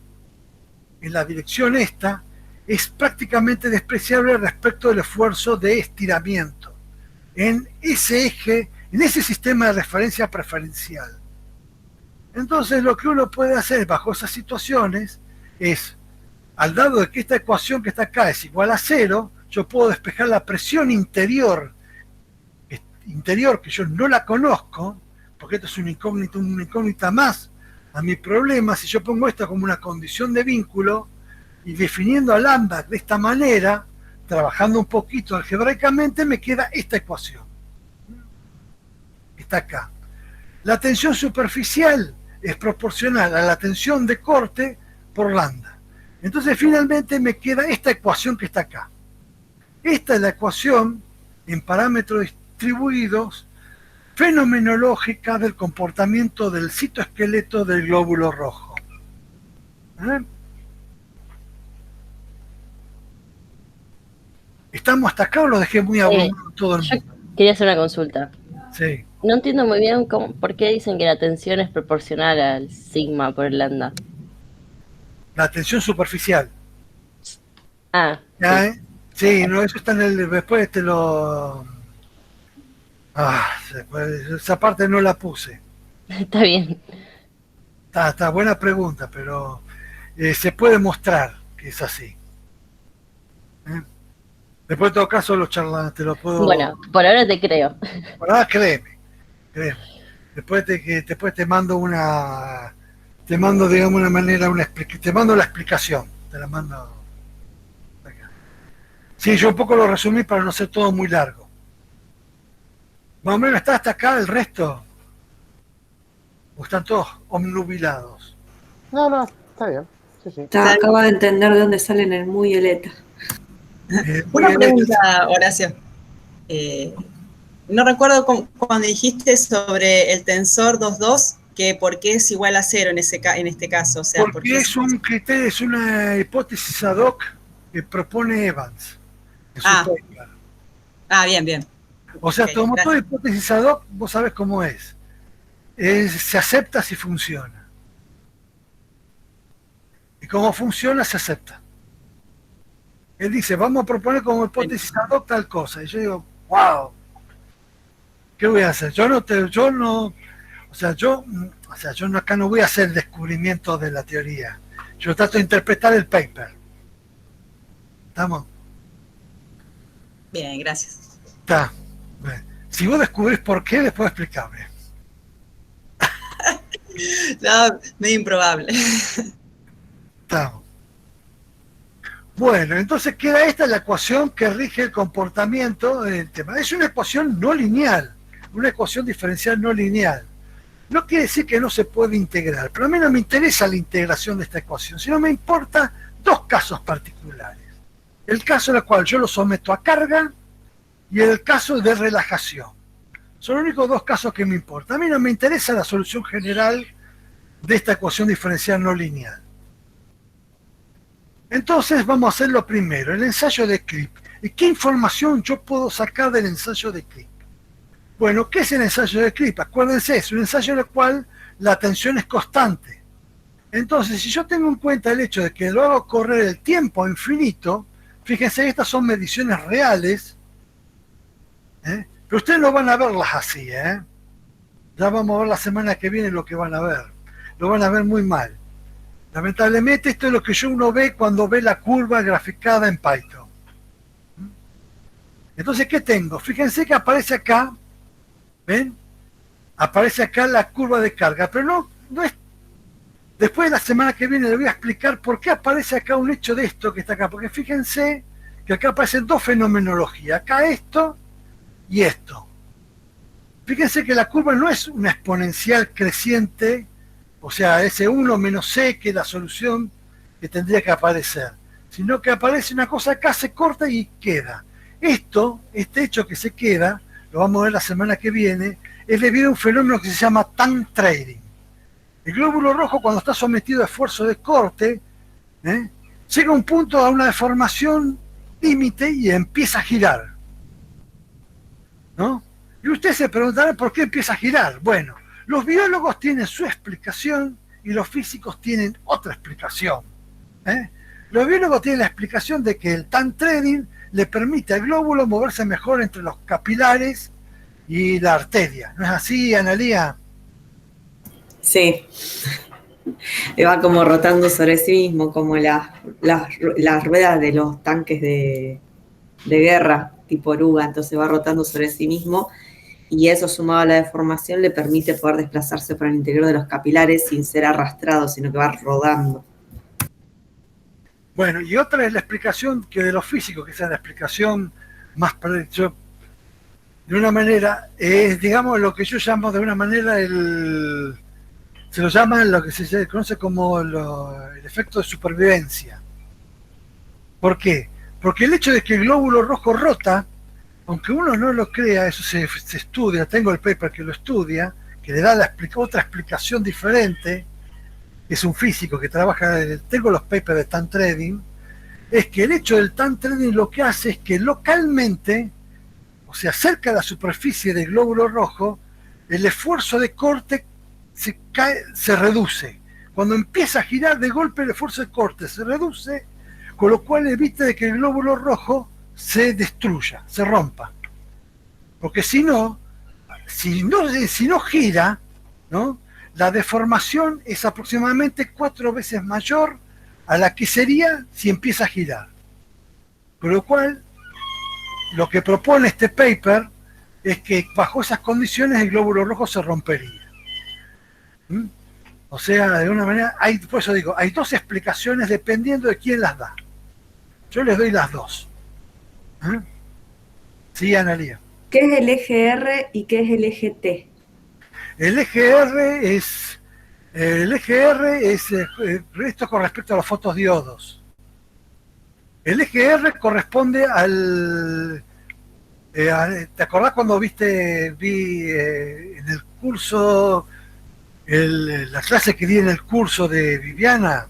en la dirección esta, es prácticamente despreciable respecto del esfuerzo de estiramiento en ese eje, en ese sistema de referencia preferencial. Entonces lo que uno puede hacer bajo esas situaciones es, al dado de que esta ecuación que está acá es igual a 0, yo puedo despejar la presión interior que yo no la conozco, porque esto es una incógnita más a mi problema. Si yo pongo esto como una condición de vínculo y definiendo a lambda de esta manera, trabajando un poquito algebraicamente, me queda esta ecuación. Está acá. La tensión superficial es proporcional a la tensión de corte por lambda. Entonces finalmente me queda esta ecuación que está acá. Esta es la ecuación en parámetros distribuidos fenomenológica del comportamiento del citoesqueleto del glóbulo rojo. ¿Estamos hasta acá o lo dejé muy abrumado todo el mundo? Quería hacer una consulta. Sí. No entiendo muy bien por qué dicen que la tensión es proporcional al sigma por lambda. La tensión superficial. Ah. ¿Ya, sí, no, eso está en el... Después te lo... esa parte no la puse. Está bien. Está buena pregunta, pero se puede mostrar que es así. Después en todo caso los charlantes te lo puedo... Bueno, por ahora te creo. Por ahora créeme. Después te mando una... Te mando, digamos, una manera, te mando la explicación. Te la mando acá. Sí, yo un poco lo resumí para no ser todo muy largo. Más o menos está hasta acá el resto. ¿O están todos omnubilados? No, está bien. Sí. Acabo de entender de dónde salen el muy y el eta. Una pregunta, Horacio. No recuerdo cuando dijiste sobre el tensor 2,2, que por qué es igual a 0 en este caso. O sea, porque es un criterio, es una hipótesis ad hoc que propone Evans. Bien. O sea, como toda hipótesis ad hoc, vos sabés cómo es. Se acepta si funciona. Y como funciona, se acepta. Él dice, vamos a proponer como hipótesis ad hoc tal cosa. Y yo digo, wow, ¿qué voy a hacer? Yo acá no voy a hacer descubrimiento de la teoría. Yo trato de interpretar el paper. ¿Estamos? Bien, gracias. Está. Bueno. Si vos descubrís por qué, después explicarme. No, medio improbable. Estamos. Bueno, entonces queda esta la ecuación que rige el comportamiento del tema. Es una ecuación no lineal, una ecuación diferencial no lineal. No quiere decir que no se puede integrar, pero a mí no me interesa la integración de esta ecuación, sino me importa dos casos particulares. El caso en el cual yo lo someto a carga y el caso de relajación. Son los únicos dos casos que me importan. A mí no me interesa la solución general de esta ecuación diferencial no lineal. Entonces vamos a hacer lo primero, el ensayo de Crick. ¿Y qué información yo puedo sacar del ensayo de Crick? Bueno, ¿qué es el ensayo de Crick? Acuérdense, es un ensayo en el cual la tensión es constante. Entonces, si yo tengo en cuenta el hecho de que lo hago correr el tiempo infinito, fíjense, estas son mediciones reales, pero ustedes no van a verlas así, Ya vamos a ver la semana que viene lo que van a ver. Lo van a ver muy mal. Lamentablemente esto es lo que uno ve cuando ve la curva graficada en Python. Entonces, ¿qué tengo? Fíjense que aparece acá, ¿ven? Aparece acá la curva de carga, pero no es... Después de la semana que viene les voy a explicar por qué aparece acá un hecho de esto que está acá, porque fíjense que acá aparecen dos fenomenologías, acá esto y esto. Fíjense que la curva no es una exponencial creciente, o sea, S1 menos C, que es la solución que tendría que aparecer, sino que aparece una cosa acá, se corta y queda. Este hecho que se queda, lo vamos a ver la semana que viene, es debido a un fenómeno que se llama time trading. El glóbulo rojo, cuando está sometido a esfuerzo de corte, llega a un punto, a una deformación límite y empieza a girar, ¿no? Y ustedes se preguntarán por qué empieza a girar. Bueno, los biólogos tienen su explicación y los físicos tienen otra explicación. Los biólogos tienen la explicación de que el time trading le permite al glóbulo moverse mejor entre los capilares y la arteria. ¿No es así, Analía? Sí. Va como rotando sobre sí mismo, como las ruedas de los tanques de guerra, tipo oruga, entonces va rotando sobre sí mismo, y eso sumado a la deformación le permite poder desplazarse por el interior de los capilares sin ser arrastrado, sino que va rodando. Bueno, y otra es la explicación que de los físicos, que esa es la explicación más de una manera, es, digamos, lo que yo llamo de una manera se lo llama lo que se conoce como el efecto de supervivencia. ¿Por qué? Porque el hecho de que el glóbulo rojo rota, aunque uno no lo crea, eso se estudia, tengo el paper que lo estudia, que le da otra explicación diferente, que es un físico que trabaja, tengo los papers de time trading, es que el hecho del time trading lo que hace es que localmente, o sea, cerca de la superficie del glóbulo rojo, el esfuerzo de corte se reduce. Cuando empieza a girar de golpe, el esfuerzo de corte se reduce, con lo cual evita de que el glóbulo rojo se destruya, se rompa. Porque si no gira, ¿no?, la deformación es aproximadamente 4 veces mayor a la que sería si empieza a girar. Con lo cual, lo que propone este paper es que bajo esas condiciones el glóbulo rojo se rompería. O sea, de una manera, por eso digo, hay dos explicaciones dependiendo de quién las da. Yo les doy las dos. Sí, Analía. ¿Qué es el eje R y qué es el eje T? El eje R es esto con respecto a los fotodiodos. El eje R corresponde ¿te acordás cuando vi en el curso, la clase que di en el curso de Viviana?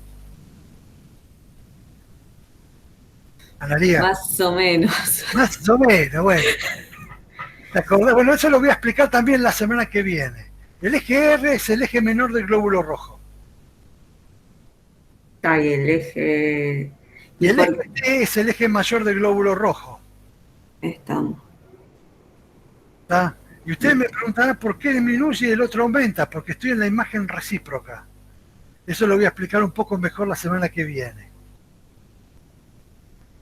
Analía. Más o menos. Más o menos, bueno. ¿Te acordás? Bueno, eso lo voy a explicar también la semana que viene. El eje R es el eje menor del glóbulo rojo. Y el eje... Y el eje T es el eje mayor del glóbulo rojo. Estamos. ¿Está? Y ustedes me preguntarán por qué disminuye y el otro aumenta, porque estoy en la imagen recíproca. Eso lo voy a explicar un poco mejor la semana que viene.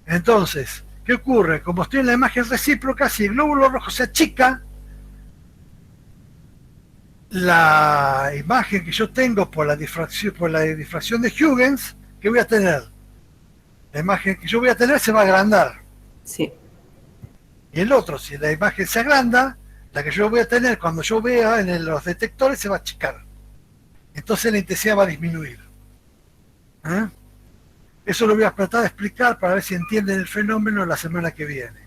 Entonces, ¿qué ocurre? Como estoy en la imagen recíproca, si el glóbulo rojo se achica, la imagen que yo tengo por la difracción de Huygens, ¿qué voy a tener? La imagen que yo voy a tener se va a agrandar. Sí. Y el otro, si la imagen se agranda, La que yo voy a tener cuando yo vea en los detectores se va a achicar. Entonces la intensidad va a disminuir. ¿Eh? Eso lo voy a tratar de explicar para ver si entienden el fenómeno la semana que viene.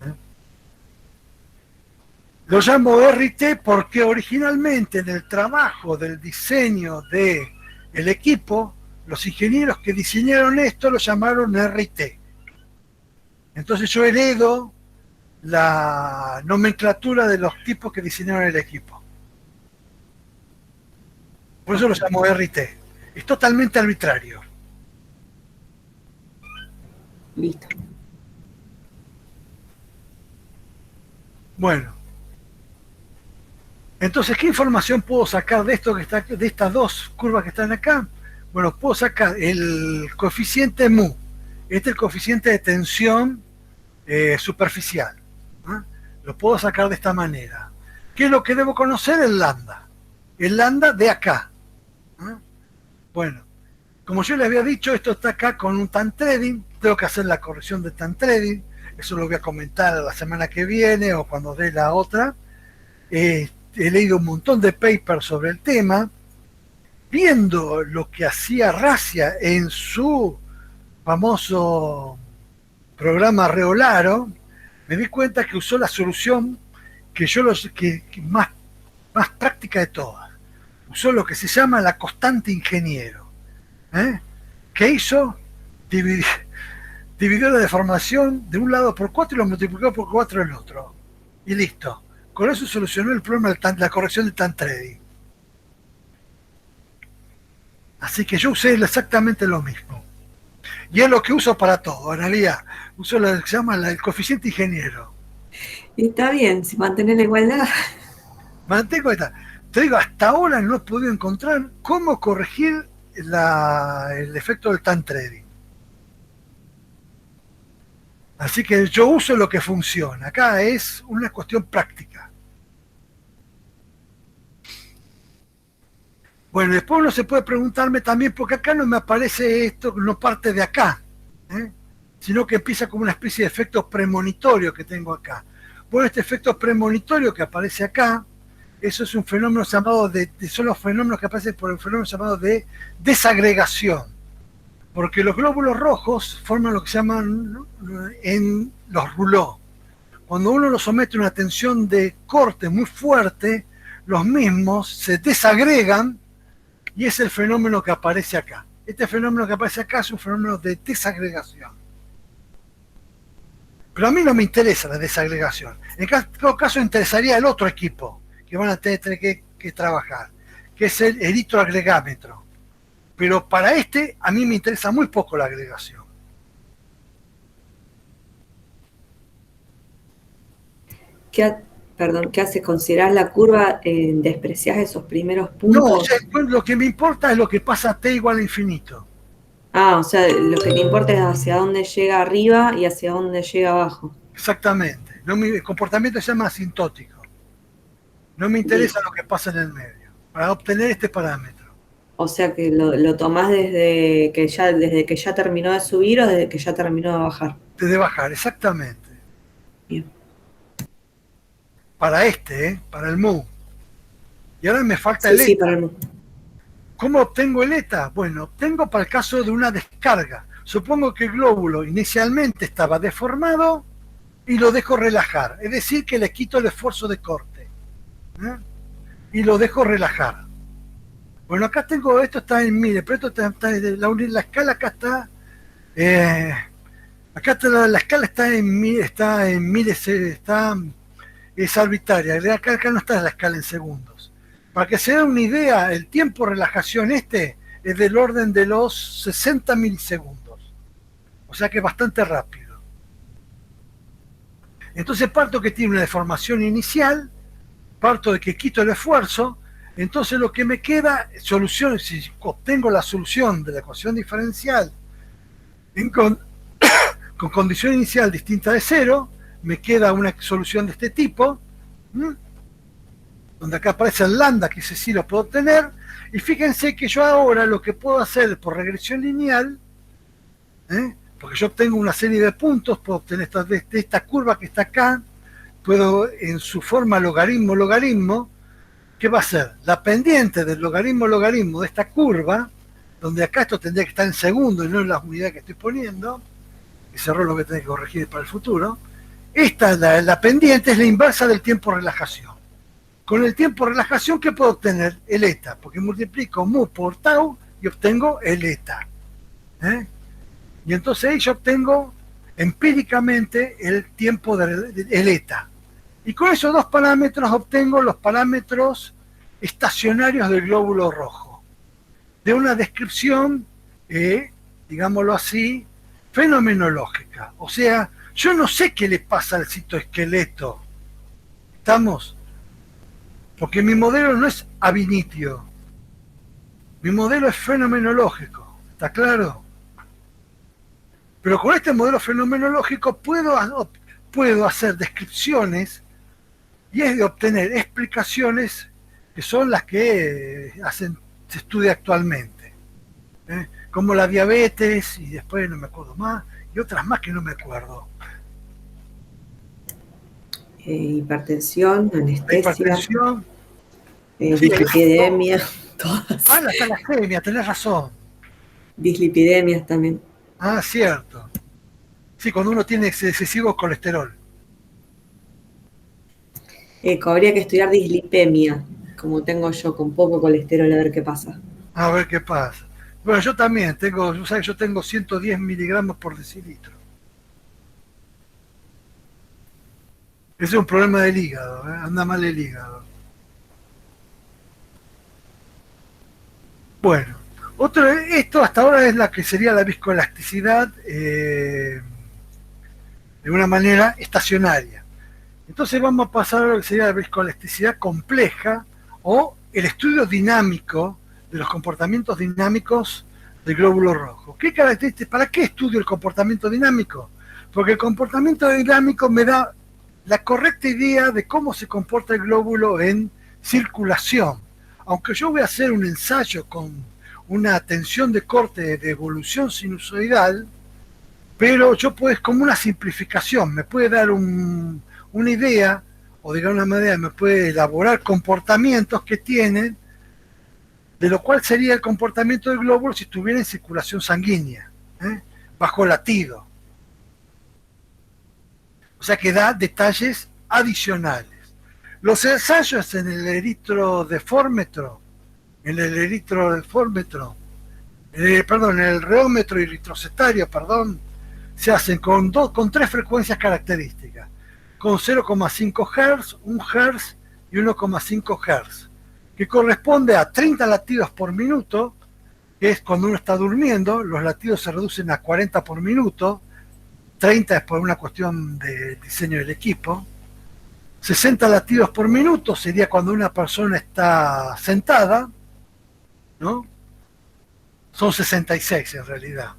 ¿Eh? Lo llamo RT porque originalmente en el trabajo del diseño del equipo, los ingenieros que diseñaron esto lo llamaron RT. Entonces yo heredo la nomenclatura de los tipos que diseñaron el equipo. Por eso lo llamo RT. Es totalmente arbitrario. Listo. Bueno. Entonces, ¿qué información puedo sacar de esto que está, de estas dos curvas que están acá? Bueno, puedo sacar el coeficiente mu. Este es el coeficiente de tensión superficial. ¿Eh? Lo puedo sacar de esta manera. ¿Qué es lo que debo conocer? El lambda. El lambda de acá. ¿Eh? Bueno, como yo les había dicho, esto está acá con un Tancredi. Tengo que hacer la corrección de Tancredi. Eso lo voy a comentar la semana que viene o cuando dé la otra. He leído un montón de papers sobre el tema. Viendo lo que hacía Racia en su famoso programa Reolaro, me di cuenta que usó la solución que más práctica de todas. Usó lo que se llama la constante ingeniero. ¿Qué hizo? Dividió la deformación de un lado por 4 y lo multiplicó por 4 el otro. Y listo. Con eso solucionó el problema de la corrección de Tancredi. Así que yo usé exactamente lo mismo. Y es lo que uso para todo. En realidad, uso lo que se llama el coeficiente ingeniero. Y está bien, si mantener la igualdad. Mantengo esta. Te digo, hasta ahora no he podido encontrar cómo corregir el efecto del Tancredi. Así que yo uso lo que funciona. Acá es una cuestión práctica. Bueno, después uno se puede preguntarme también, porque acá no me aparece esto, no parte de acá, sino que empieza como una especie de efecto premonitorio que tengo acá. Bueno, este efecto premonitorio que aparece acá, eso es un fenómeno llamado son los fenómenos que aparecen por el fenómeno llamado de desagregación. Porque los glóbulos rojos forman lo que se llaman en los rouleaux. Cuando uno los somete a una tensión de corte muy fuerte, los mismos se desagregan y es el fenómeno que aparece acá. Este fenómeno que aparece acá es un fenómeno de desagregación. Pero a mí no me interesa la desagregación. En todo caso interesaría el otro equipo que van a tener que trabajar, que es el eritroagregámetro. Pero para a mí me interesa muy poco la agregación. ¿Qué hace? ¿Considerar la curva? ¿Despreciás esos primeros puntos? No, o sea, lo que me importa es lo que pasa a t igual a infinito. Ah, o sea, lo que te importa es hacia dónde llega arriba y hacia dónde llega abajo. Exactamente. El comportamiento se llama asintótico. No me interesa lo que pasa en el medio, para obtener este parámetro. O sea que lo tomás desde que ya terminó de subir o desde que ya terminó de bajar. De bajar, exactamente. Bien. Para para el mu. Y ahora me falta el Sí, eta. para el mu. ¿Cómo obtengo el eta? Bueno, obtengo para el caso de una descarga. Supongo que el glóbulo inicialmente estaba deformado y lo dejo relajar. Es decir, que le quito el esfuerzo de corte. Y lo dejo relajar. Bueno, acá tengo, esto está en miles, pero esto está la escala acá está... la escala está en miles, es arbitraria. Acá no está la escala en segundos. Para que se den una idea, el tiempo de relajación es del orden de los 60 milisegundos. O sea que es bastante rápido. Entonces parto que tiene una deformación inicial, parto de que quito el esfuerzo, entonces lo que me queda, solución, si obtengo la solución de la ecuación diferencial con condición inicial distinta de cero, me queda una solución de este tipo, donde acá aparece el lambda, que ese sí lo puedo obtener, y fíjense que yo ahora lo que puedo hacer por regresión lineal, porque yo obtengo una serie de puntos, puedo obtener de esta curva que está acá, puedo en su forma logaritmo, ¿qué va a ser? La pendiente del logaritmo de esta curva, donde acá esto tendría que estar en segundo y no en las unidades que estoy poniendo, ese error lo voy a tener que corregir para el futuro. Esta, la pendiente, es la inversa del tiempo de relajación. Con el tiempo de relajación, ¿qué puedo obtener? El eta, porque multiplico mu por tau y obtengo el eta. Y entonces ahí yo obtengo empíricamente el tiempo del eta. Y con esos dos parámetros obtengo los parámetros estacionarios del glóbulo rojo, de una descripción, digámoslo así, fenomenológica. O sea, yo no sé qué le pasa al citoesqueleto. ¿Estamos? Porque mi modelo no es ab initio. Mi modelo es fenomenológico. ¿Está claro? Pero con este modelo fenomenológico puedo hacer descripciones y es de obtener explicaciones que son las que se estudia actualmente. Como la diabetes, y después no me acuerdo más, y otras más que no me acuerdo. Hipertensión, anestesia, Hipertensión, dislipidemia, todas. la talasemia, tenés razón. Dislipidemias también. Ah, cierto. Sí, cuando uno tiene excesivo colesterol. Habría que estudiar dislipemia, como tengo yo, con poco colesterol, a ver qué pasa. A ver qué pasa. Bueno, yo también yo tengo 110 miligramos por decilitro. Ese es un problema del hígado, anda mal el hígado. Bueno, esto hasta ahora es la que sería la viscoelasticidad de una manera estacionaria. Entonces vamos a pasar a lo que sería la viscoelasticidad compleja o el estudio dinámico de los comportamientos dinámicos del glóbulo rojo. ¿Qué características? ¿Para qué estudio el comportamiento dinámico? Porque el comportamiento dinámico me da la correcta idea de cómo se comporta el glóbulo en circulación. Aunque yo voy a hacer un ensayo con una tensión de corte de evolución sinusoidal, pero es como una simplificación, me puede dar una idea, o de alguna manera me puede elaborar comportamientos que tienen, de lo cual sería el comportamiento del glóbulo si estuviera en circulación sanguínea, bajo latido. O sea que da detalles adicionales. Los ensayos en el eritrodefórmetro, en el reómetro eritrocetario, se hacen con tres frecuencias características, con 0,5 Hz, 1 Hz y 1,5 Hz, que corresponde a 30 latidos por minuto, que es cuando uno está durmiendo, los latidos se reducen a 40 por minuto, 30 es por una cuestión de diseño del equipo, 60 latidos por minuto sería cuando una persona está sentada, ¿no? Son 66 en realidad.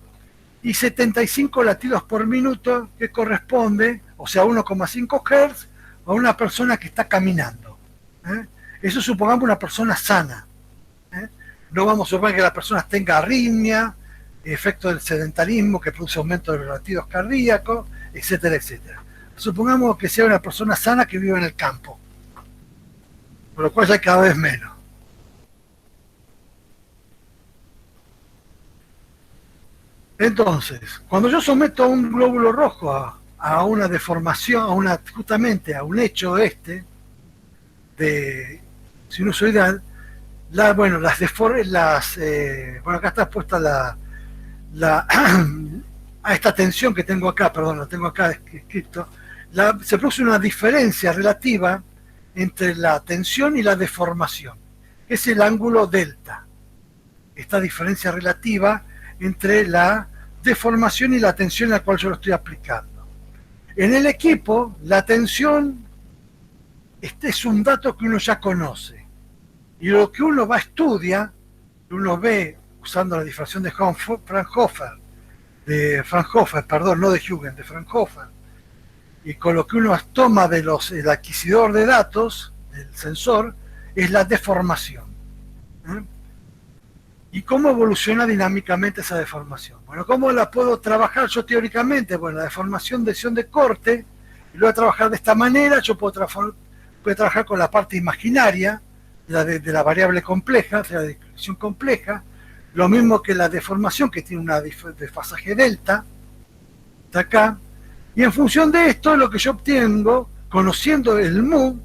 Y 75 latidos por minuto que corresponde, o sea, 1,5 Hz a una persona que está caminando. Eso supongamos una persona sana. No vamos a suponer que la persona tenga arritmia, efecto del sedentarismo que produce aumento de los latidos cardíacos, etcétera, etcétera. Supongamos que sea una persona sana que vive en el campo, por lo cual ya hay cada vez menos. Entonces, cuando yo someto a un glóbulo rojo a una deformación, justamente a un hecho de sinusoidal, acá está puesta a esta tensión que tengo acá, la tengo acá escrito, se produce una diferencia relativa entre la tensión y la deformación, que es el ángulo delta. Esta diferencia relativa entre la deformación y la tensión a la cual yo lo estoy aplicando. En el equipo, la tensión es un dato que uno ya conoce. Y lo que uno va a estudiar, uno ve usando la difracción de Fraunhofer, de Huygens, de Fraunhofer, y con lo que uno toma del adquisidor de datos, del sensor, es la deformación. ¿Y cómo evoluciona dinámicamente esa deformación? Bueno, ¿cómo la puedo trabajar yo teóricamente? Bueno, la deformación de lesión de corte Y lo voy a trabajar de esta manera. Yo puedo trabajar con la parte imaginaria, de la variable compleja, o sea, la descripción compleja, lo mismo que la deformación, que tiene una desfasaje delta, está acá, y en función de esto, lo que yo obtengo, conociendo el mu,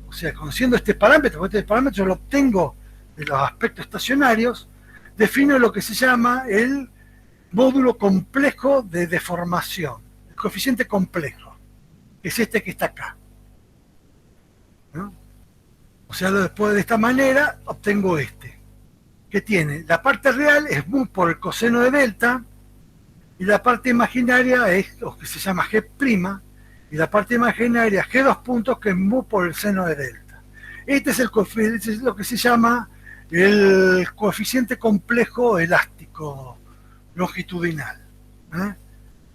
o sea, conociendo este parámetro, porque este parámetro yo lo obtengo de los aspectos estacionarios, defino lo que se llama el módulo complejo de deformación, el coeficiente complejo, que es este que está acá, ¿no? O sea, después de esta manera obtengo este, que tiene, la parte real es mu por el coseno de delta, y la parte imaginaria es lo que se llama G', y la parte imaginaria G2 puntos, que es mu por el seno de delta. Este es lo que se llama el coeficiente complejo elástico longitudinal, ¿eh?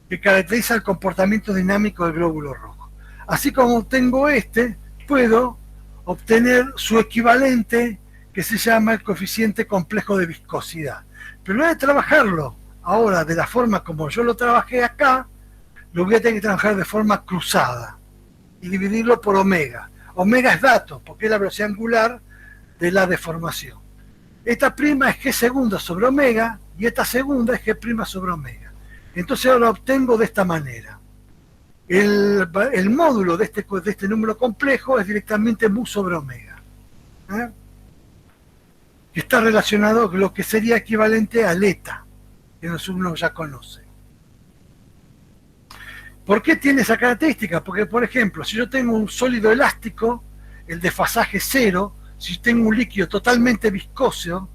Que caracteriza el comportamiento dinámico del glóbulo rojo. Así como obtengo este, puedo obtener su equivalente, que se llama el coeficiente complejo de viscosidad. Pero no voy a trabajarlo ahora de la forma como yo lo trabajé acá, lo voy a tener que trabajar de forma cruzada y dividirlo por omega. Omega es dato, porque es la velocidad angular de la deformación. Esta prima es G segunda sobre omega y esta segunda es G' sobre omega. Entonces ahora obtengo de esta manera. El módulo de este número complejo es directamente mu sobre omega, ¿eh? Que está relacionado con lo que sería equivalente a eta, que uno ya conoce. ¿Por qué tiene esa característica? Porque, por ejemplo, si yo tengo un sólido elástico, el desfasaje es 0. Si tengo un líquido totalmente viscoso,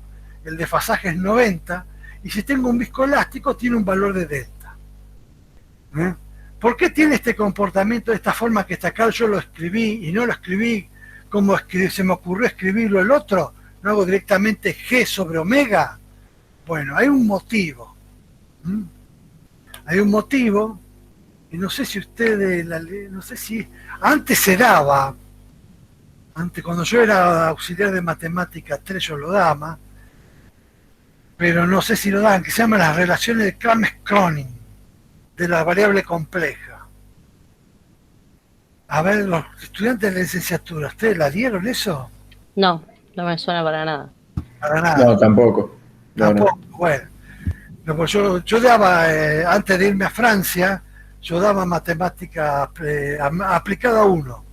el desfasaje es 90. Y si tengo un viscoelástico, tiene un valor de delta, ¿eh? ¿Por qué tiene este comportamiento de esta forma que está acá? Yo lo escribí y no lo escribí como se me ocurrió escribirlo el otro. No hago directamente G sobre omega. Bueno, hay un motivo. Hay un motivo, y no sé si ustedes, no sé si antes se daba, antes cuando yo era auxiliar de matemática 3 yo lo daba, pero no sé si lo dan, que se llaman las relaciones de Kramers-Kronig, de la variable compleja. A ver, los estudiantes de la licenciatura, ¿ustedes la dieron eso? No, no me suena para nada. Para nada. No, tampoco. No, Tampoco, no. bueno. No, pues yo daba, antes de irme a Francia, yo daba matemática aplicada 1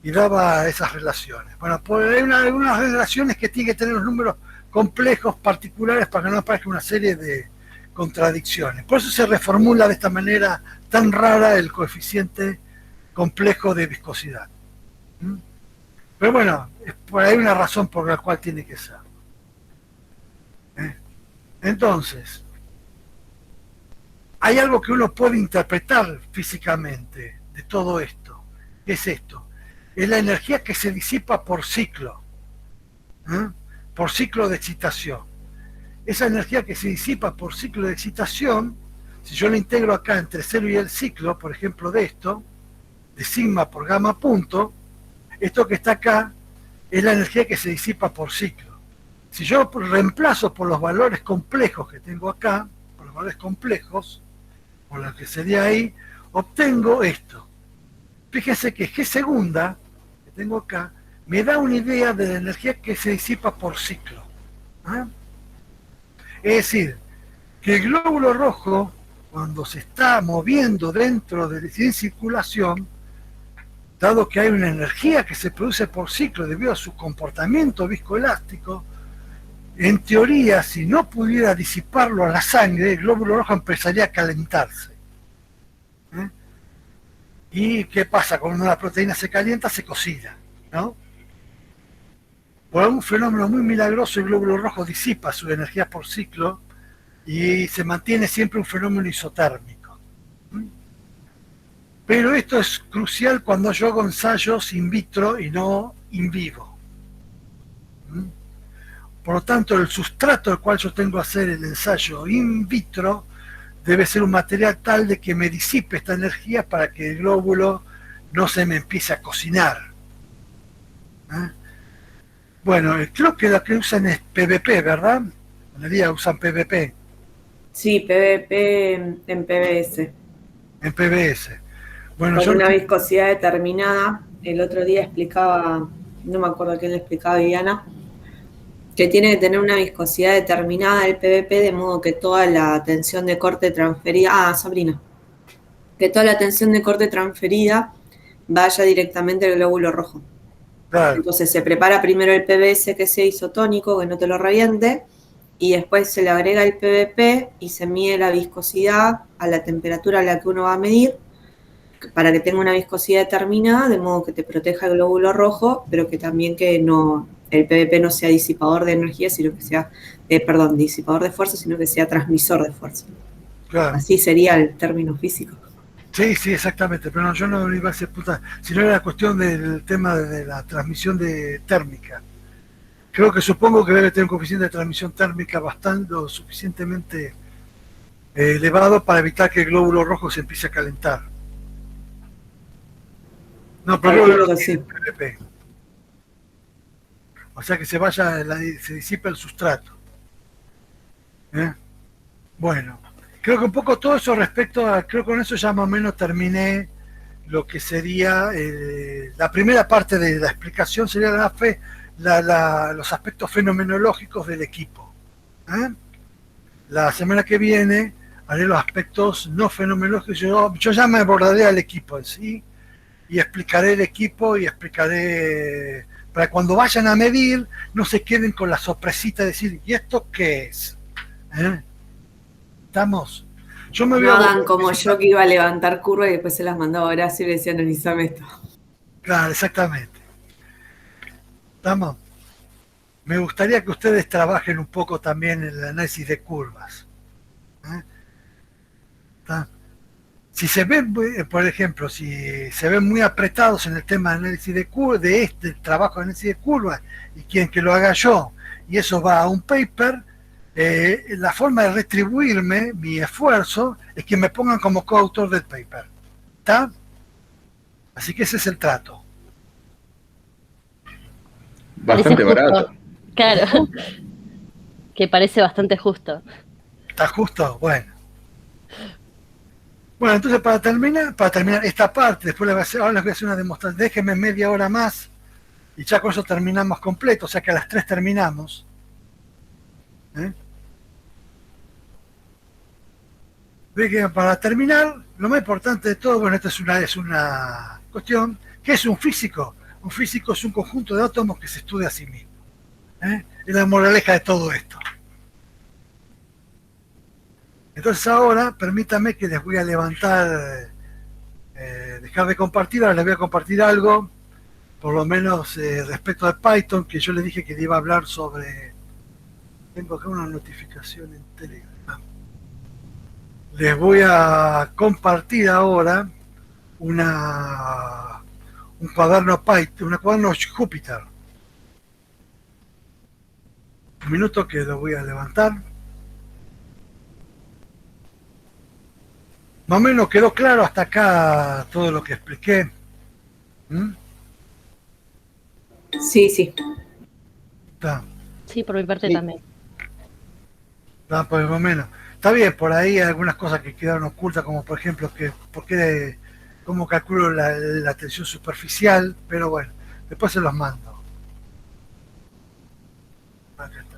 y daba esas relaciones. Bueno, pues hay algunas relaciones que tienen que tener los números complejos particulares para que no aparezca una serie de contradicciones. Por eso se reformula de esta manera tan rara el coeficiente complejo de viscosidad. Pero bueno, por ahí hay una razón por la cual tiene que ser. Entonces, hay algo que uno puede interpretar físicamente de todo esto. ¿Qué es esto? Es la energía que se disipa por ciclo, por ciclo de excitación. Esa energía que se disipa por ciclo de excitación, si yo la integro acá entre 0 y el ciclo, por ejemplo de esto, de sigma por gamma punto, esto que está acá es la energía que se disipa por ciclo. Si yo reemplazo por los valores complejos que tengo acá, por los valores complejos, por lo que sería ahí, obtengo esto. Fíjense que G segunda, que tengo acá, me da una idea de la energía que se disipa por ciclo. Es decir, que el glóbulo rojo, cuando se está moviendo dentro de sin circulación, dado que hay una energía que se produce por ciclo debido a su comportamiento viscoelástico, en teoría, si no pudiera disiparlo a la sangre, el glóbulo rojo empezaría a calentarse. ¿Y qué pasa? Cuando una proteína se calienta, se cocina, ¿no? Por un fenómeno muy milagroso, el glóbulo rojo disipa su energía por ciclo y se mantiene siempre un fenómeno isotérmico. Pero esto es crucial cuando yo hago ensayos in vitro y no in vivo. Por lo tanto, el sustrato al cual yo tengo que hacer el ensayo in vitro debe ser un material tal de que me disipe esta energía para que el glóbulo no se me empiece a cocinar. Bueno, creo que la que usan es PVP, ¿verdad? En el día usan PVP. Sí, PVP en PBS. En PBS. Bueno, con yo una viscosidad determinada. El otro día explicaba, no me acuerdo quién le explicaba, Viviana, que tiene que tener una viscosidad determinada el PVP, de modo que toda la tensión de corte transferida, Sabrina, que toda la tensión de corte transferida vaya directamente al glóbulo rojo. claro, Entonces se prepara primero el PBS que sea isotónico, que no te lo reviente, y después se le agrega el PVP y se mide la viscosidad a la temperatura a la que uno va a medir, para que tenga una viscosidad determinada, de modo que te proteja el glóbulo rojo, pero que también que no, el PVP no sea disipador de energía, sino que sea, disipador de fuerza, sino que sea transmisor de fuerza. claro. Así sería el término físico. Sí, sí, exactamente, pero no, yo no iba a ser puta, sino era la cuestión del tema de la transmisión de térmica. Creo que supongo que debe tener un coeficiente de transmisión térmica bastante lo suficientemente elevado para evitar que el glóbulo rojo se empiece a calentar. No, pero Calculo luego que sí. el PVP. O sea que se vaya, se disipa el sustrato. ¿Eh? Bueno, creo que un poco todo eso respecto a, creo que con eso ya más o menos terminé lo que sería la primera parte de la explicación, sería los aspectos fenomenológicos del equipo. ¿Eh? La semana que viene haré los aspectos no fenomenológicos, yo ya me abordaré al equipo en sí, y explicaré el equipo y explicaré, para cuando vayan a medir, no se queden con la sorpresita de decir, ¿y esto qué es? ¿Eh? ¿Estamos? Yo me voy No a hagan volver como yo, que iba a levantar curva y después se las mandaba a Horacio y le decía, analizame esto. Claro, exactamente. ¿Estamos? Me gustaría que ustedes trabajen un poco también en el análisis de curvas. ¿Eh? ¿Está? Si se ven, por ejemplo, si se ven muy apretados en el tema de análisis de curvas, de este trabajo de análisis de curvas, y quieren que lo haga yo, y eso va a un paper, la forma de retribuirme mi esfuerzo es que me pongan como coautor del paper. ¿Está? Así que ese es el trato. Parece Bastante justo. barato. Claro, que parece bastante justo. ¿Está justo? Bueno. Bueno, entonces para terminar esta parte, después ahora les voy a hacer una demostración. Déjenme media hora más y ya con eso terminamos completo, o sea que a las 3 terminamos. ¿Eh? Ve que para terminar, lo más importante de todo, bueno, esta es una cuestión, ¿qué es un físico? Un físico es un conjunto de átomos que se estudia a sí mismo. ¿Eh? Es la moraleja de todo esto. Entonces ahora, permítame que les voy a levantar, dejar de compartir, ahora les voy a compartir algo, por lo menos respecto de Python, que yo les dije que le iba a hablar sobre... Tengo acá una notificación en Telegram. Les voy a compartir ahora un cuaderno Python, un cuaderno Jupyter. Un minuto que lo voy a levantar. Más o menos quedó claro hasta acá todo lo que expliqué. ¿Mm? Sí, sí. Está, Sí, por mi parte Sí. también. está por el menos. Está bien, por ahí hay algunas cosas que quedaron ocultas, como por ejemplo cómo calculo la tensión superficial, pero bueno, después se los mando. Acá está.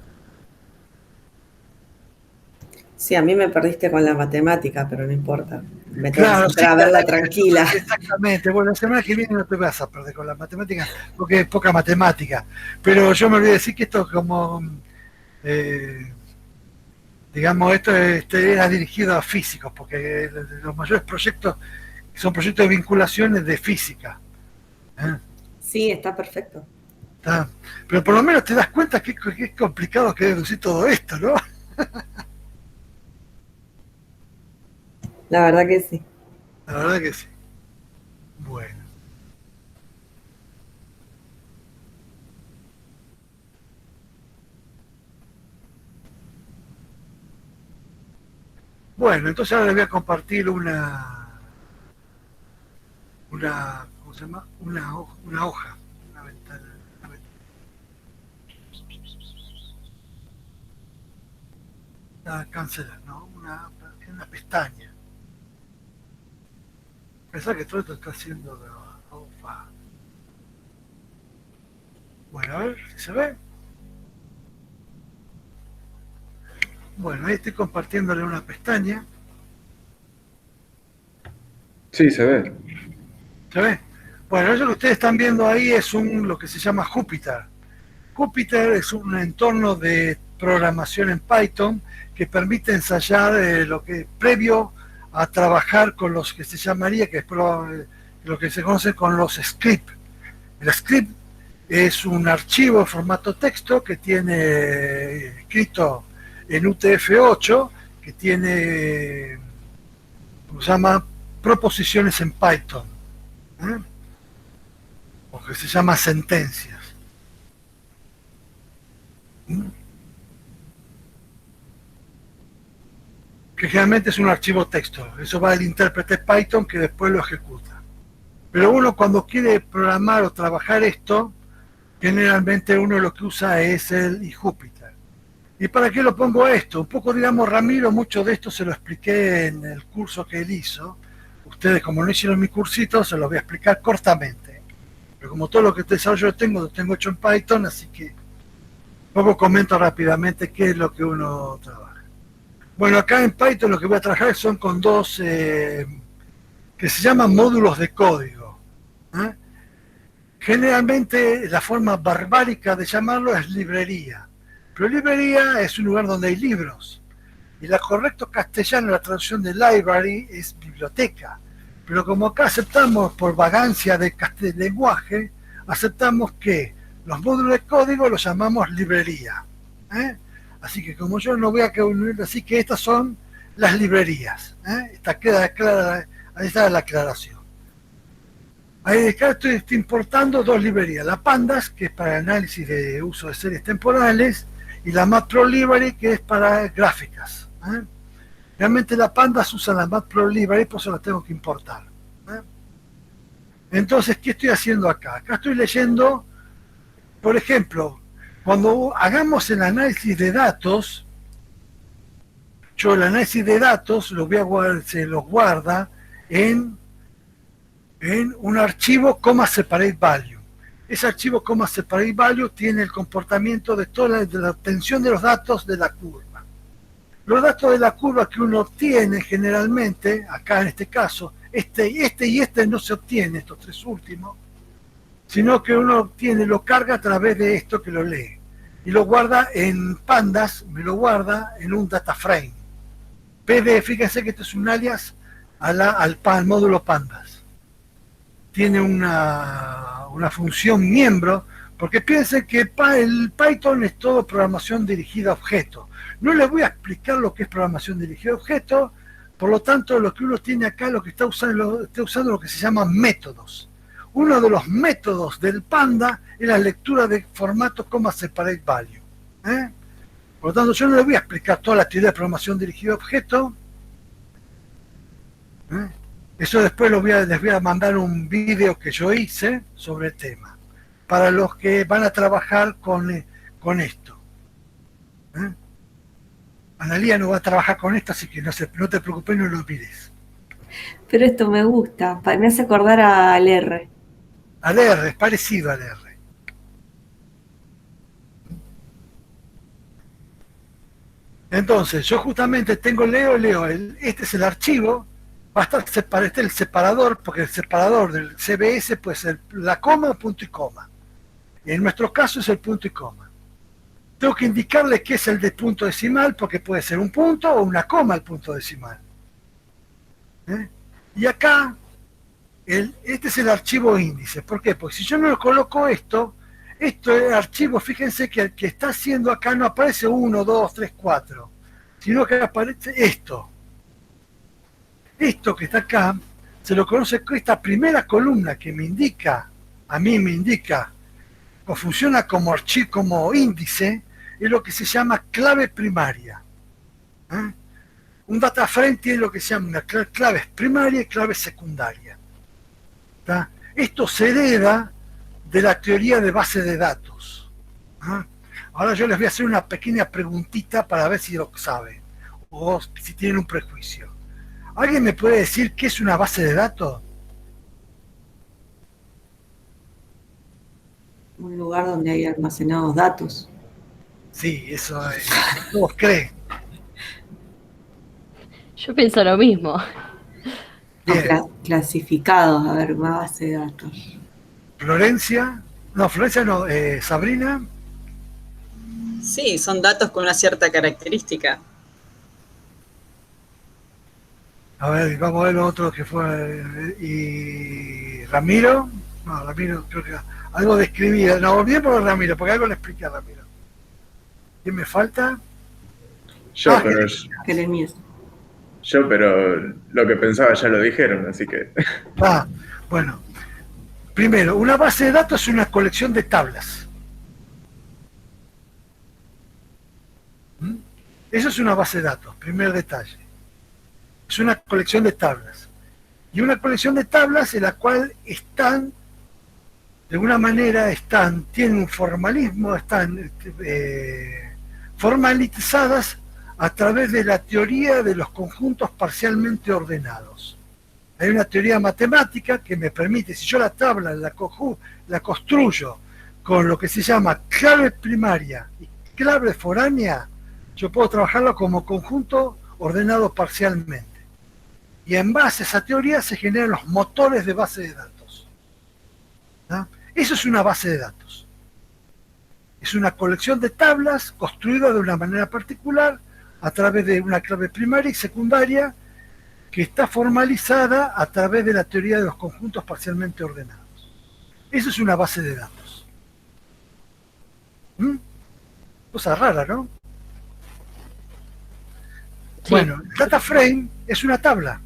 Sí, a mí me perdiste con la matemática, pero no importa. Me tengo Claro, que sí, sentar a verla tranquila. exactamente. Bueno, la semana que viene no te vas a perder con la matemática, porque es poca matemática. Pero yo me olvidé decir que esto como, eh, digamos, esto era dirigido a físicos, porque los mayores proyectos son proyectos de vinculaciones de física. ¿Eh? Sí, está perfecto. ¿Está? Pero por lo menos te das cuenta que es complicado que deducir todo esto, ¿no? La verdad que sí. La verdad que sí. Bueno. Bueno, entonces ahora les voy a compartir ¿cómo se llama? Una hoja, una ventana, cancelar, ¿no? Una pestaña. Pensá que todo esto está haciendo alfa. Bueno, a ver si se ve. Bueno, ahí estoy compartiéndole una pestaña. Sí, se ve. ¿Se ve? Bueno, eso que ustedes están viendo ahí es lo que se llama Jupyter. Jupyter es un entorno de programación en Python que permite ensayar lo que previo a trabajar con los que se llamaría, que es lo que se conoce con los scripts. El script es un archivo en formato texto que tiene escrito en UTF-8, que tiene, ¿cómo se llama?, proposiciones en Python, o que se llama sentencias. Que generalmente es un archivo texto. Eso va al intérprete Python que después lo ejecuta. Pero uno cuando quiere programar o trabajar esto, generalmente uno lo que usa es el Jupyter. ¿Y para qué lo pongo esto? Un poco, digamos, Ramiro, mucho de esto se lo expliqué en el curso que él hizo. Ustedes, como no hicieron mi cursito, se los voy a explicar cortamente. Pero como todo lo que desarrollo lo tengo hecho en Python, así que luego comento rápidamente qué es lo que uno trabaja. Bueno, acá en Python lo que voy a trabajar son con dos que se llaman módulos de código. Generalmente la forma barbárica de llamarlo es librería. Pero librería es un lugar donde hay libros. Y la correcto castellano, la traducción de library, es biblioteca. Pero como acá aceptamos por vagancia de lenguaje, aceptamos que los módulos de código los llamamos librería. Así que como yo no voy a unir, así que estas son las librerías. Esta queda clara, ahí está la aclaración. Ahí acá estoy importando dos librerías, la Pandas, que es para análisis de uso de series temporales, y la Matplotlib, que es para gráficas. Realmente la Pandas usa la Matplotlib, por eso la tengo que importar. Entonces, ¿qué estoy haciendo acá? Acá estoy leyendo, por ejemplo, cuando hagamos el análisis de datos, yo el análisis de datos se los guarda en un archivo separate value. Ese archivo separate value tiene el comportamiento de toda la obtención de los datos de la curva. Los datos de la curva que uno obtiene generalmente, acá en este caso, este no se obtiene, estos tres últimos, sino que uno obtiene, lo carga a través de esto que lo lee. Y lo guarda en Pandas, me lo guarda en un data frame. PDF, fíjense que esto es un alias al módulo Pandas. Tiene una función miembro, porque piensen que el Python es todo programación dirigida a objetos. No les voy a explicar lo que es programación dirigida a objetos, por lo tanto lo que uno tiene acá, lo que está usando lo que se llaman métodos. Uno de los métodos del Panda es la lectura de formato separate value. Por lo tanto, yo no les voy a explicar toda la teoría de programación dirigida a objetos. Eso después les voy a mandar un vídeo que yo hice sobre el tema, para los que van a trabajar con esto. Analía no va a trabajar con esto, así que no te preocupes, no lo olvides. Pero esto me gusta, me hace acordar al R. Al R, es parecido al R. Entonces, yo justamente leo, este es el archivo, va a estar separado, este es el separador, porque el separador del CBS puede ser la coma, punto y coma. Y en nuestro caso es el punto y coma. Tengo que indicarle qué es el de punto decimal, porque puede ser un punto o una coma al punto decimal. Y acá, este es el archivo índice. ¿Por qué? Porque si yo no le coloco esto es archivo, fíjense que el que está haciendo acá no aparece 1, 2, 3, 4, sino que aparece esto. Esto que está acá, se lo conoce con esta primera columna que a mí me indica, o funciona como archivo, como índice, es lo que se llama clave primaria. Un data frame tiene lo que se llama una clave primaria y clave secundaria. Esto se hereda de la teoría de base de datos. Ahora yo les voy a hacer una pequeña preguntita para ver si lo saben o si tienen un prejuicio. ¿Alguien me puede decir qué es una base de datos? un lugar donde hay almacenados datos. Sí, eso es. Todos creen. Yo pienso lo mismo. No, Bien. clasificados, a ver, una base de datos. Florencia no, Sabrina. Sí, son datos con una cierta característica. A ver, vamos a ver lo otro que fue. Y Ramiro. No, Ramiro, creo que algo describía. No, olvidé por Ramiro, porque algo le expliqué a Ramiro. ¿Quién me falta? Yo, Ah, pero, Jeremías. yo, pero lo que pensaba ya lo dijeron, así que. Ah, bueno. Primero, una base de datos es una colección de tablas. ¿Mm? Eso es una base de datos, primer detalle. Es una colección de tablas. Y una colección de tablas en la cual están, de alguna manera, tienen un formalismo, están formalizadas a través de la teoría de los conjuntos parcialmente ordenados. Hay una teoría matemática que me permite, si yo la tabla la construyo con lo que se llama clave primaria y clave foránea, yo puedo trabajarlo como conjunto ordenado parcialmente. Y en base a esa teoría se generan los motores de base de datos. ¿No? Eso es una base de datos. Es una colección de tablas construida de una manera particular a través de una clave primaria y secundaria que está formalizada a través de la teoría de los conjuntos parcialmente ordenados. Eso es una base de datos. ¿Mm? Cosa rara, ¿no? Sí. Bueno, el data frame es una tabla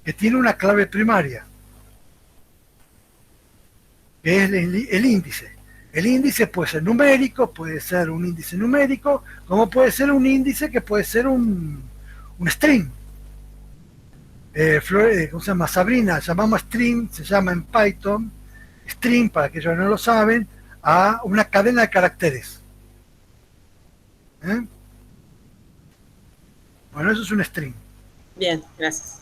que tiene una clave primaria, que es el índice. El índice puede ser numérico, puede ser un índice numérico, como puede ser un índice que puede ser un string. ¿Cómo se llama? Sabrina, llamamos string, se llama en Python, string, para aquellos que no lo saben, a una cadena de caracteres. Bueno, eso es un string. Bien, gracias.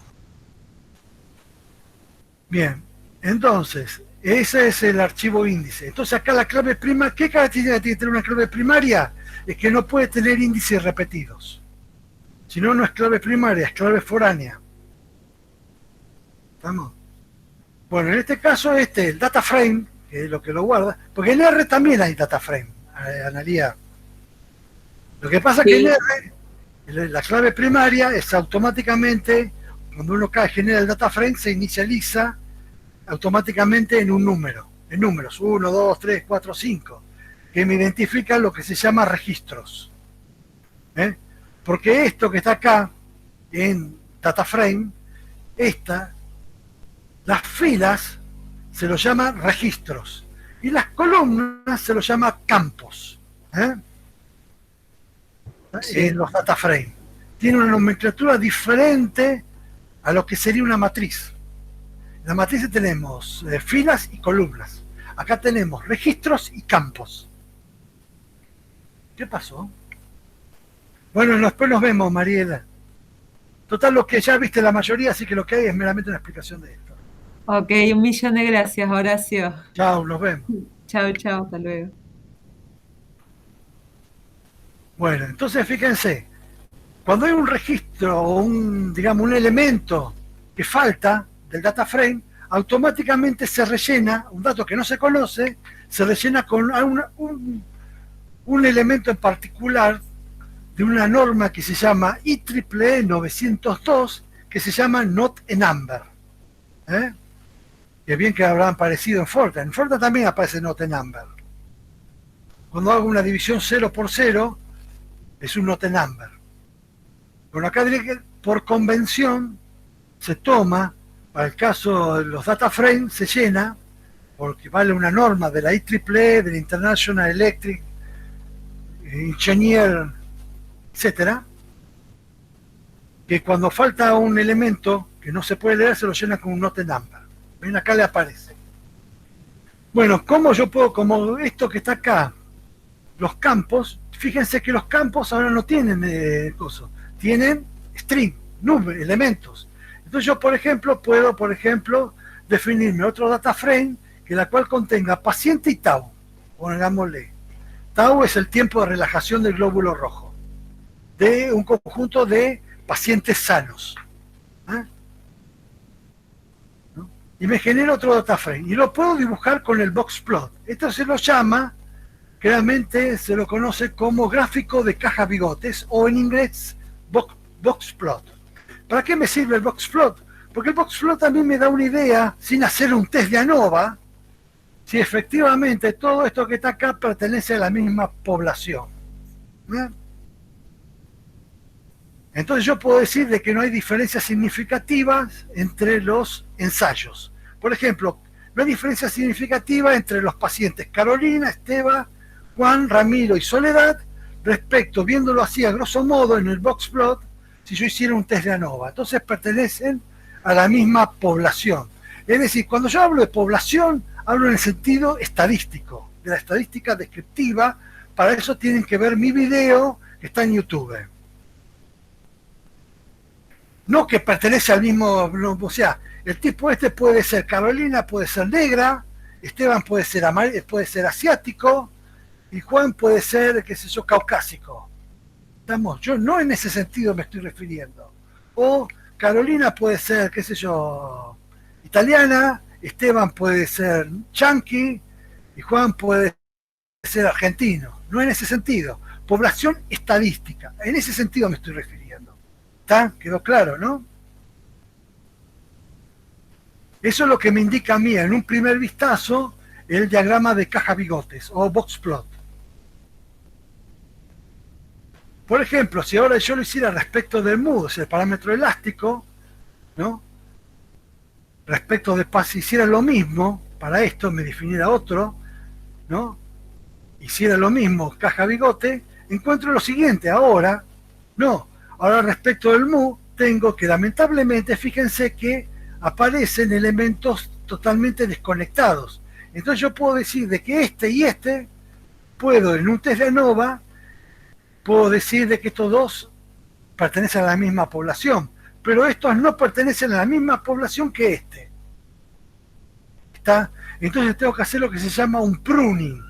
Bien, entonces, ese es el archivo índice. Entonces acá la clave primaria, ¿qué característica tiene que tener una clave primaria? Es que no puede tener índices repetidos. Si no, no es clave primaria, es clave foránea. ¿Estamos? Bueno, en este caso, el data frame, que es lo que lo guarda, porque en R también hay data frame, Analía. Lo que pasa es que en R, la clave primaria es automáticamente, cuando uno genera el data frame, se inicializa automáticamente en un número, en números 1, 2, 3, 4, 5, que me identifican lo que se llama registros. Porque esto que está acá en data frame, las filas se lo llama registros y las columnas se lo llama campos. Sí. En los data frame tiene una nomenclatura diferente a lo que sería una matriz. En la matriz tenemos filas y columnas. Acá tenemos registros y campos. ¿Qué pasó? Bueno, después nos vemos, Mariela. Total, lo que ya viste la mayoría, así que lo que hay es meramente una explicación de esto. Ok, 1.000.000 de gracias, Horacio. Chao, nos vemos. Chao, chao, hasta luego. Bueno, entonces fíjense, cuando hay un registro o digamos, un elemento que falta del data frame, automáticamente se rellena, un dato que no se conoce, se rellena con un elemento en particular de una norma que se llama IEEE 902, que se llama not a number. Que bien que habrán aparecido en Fortran. En Fortran también aparece not a number. Cuando hago una división 0 por 0, es un not a number. Bueno, acá diré que por convención se toma, para el caso de los data frames, se llena, porque vale una norma de la IEEE, del International Electric Engineer, etcétera, que cuando falta un elemento que no se puede leer, se lo llena con un not a number. Ven, acá le aparece. Bueno, ¿cómo yo puedo, como esto que está acá, los campos, fíjense que los campos ahora no tienen cosas, tienen string, números, elementos. Entonces yo, por ejemplo, puedo, definirme otro data frame que la cual contenga paciente y tau, pongámosle. Tau es el tiempo de relajación del glóbulo rojo, de un conjunto de pacientes sanos. ¿Eh? ¿No? Y me genera otro data frame, y lo puedo dibujar con el box plot. Esto se lo llama, claramente se lo conoce como gráfico de caja bigotes, o en inglés box plot. ¿Para qué me sirve el box plot? Porque el box plot también me da una idea, sin hacer un test de ANOVA, si efectivamente todo esto que está acá pertenece a la misma población. ¿Eh? Entonces yo puedo decir de que no hay diferencias significativas entre los ensayos. Por ejemplo, no hay diferencia significativa entre los pacientes Carolina, Esteban, Juan, Ramiro y Soledad, respecto, viéndolo así a grosso modo en el box plot, si yo hiciera un test de ANOVA. Entonces pertenecen a la misma población. Es decir, cuando yo hablo de población, hablo en el sentido estadístico, de la estadística descriptiva. Para eso tienen que ver mi video que está en YouTube. No que pertenece al mismo, o sea, el tipo este puede ser Carolina, puede ser negra, Esteban puede ser puede ser asiático, y Juan puede ser, qué sé yo, caucásico. Estamos, yo no en ese sentido me estoy refiriendo. O Carolina puede ser, qué sé yo, italiana, Esteban puede ser chanqui, y Juan puede ser argentino. No en ese sentido. Población estadística. En ese sentido me estoy refiriendo. ¿Está? ¿Quedó claro, no? Eso es lo que me indica a mí en un primer vistazo el diagrama de caja bigotes o box plot. Por ejemplo, si ahora yo lo hiciera respecto del mu, es el parámetro elástico, ¿no? Respecto de si hiciera lo mismo, para esto me definiera otro, ¿no? Hiciera lo mismo, caja bigote, encuentro lo siguiente, ahora respecto del mu, tengo que lamentablemente, fíjense que aparecen elementos totalmente desconectados. Entonces yo puedo decir de que este y este, puedo en un test de ANOVA, puedo decir de que estos dos pertenecen a la misma población, pero estos no pertenecen a la misma población que este. ¿Está? Entonces tengo que hacer lo que se llama un pruning,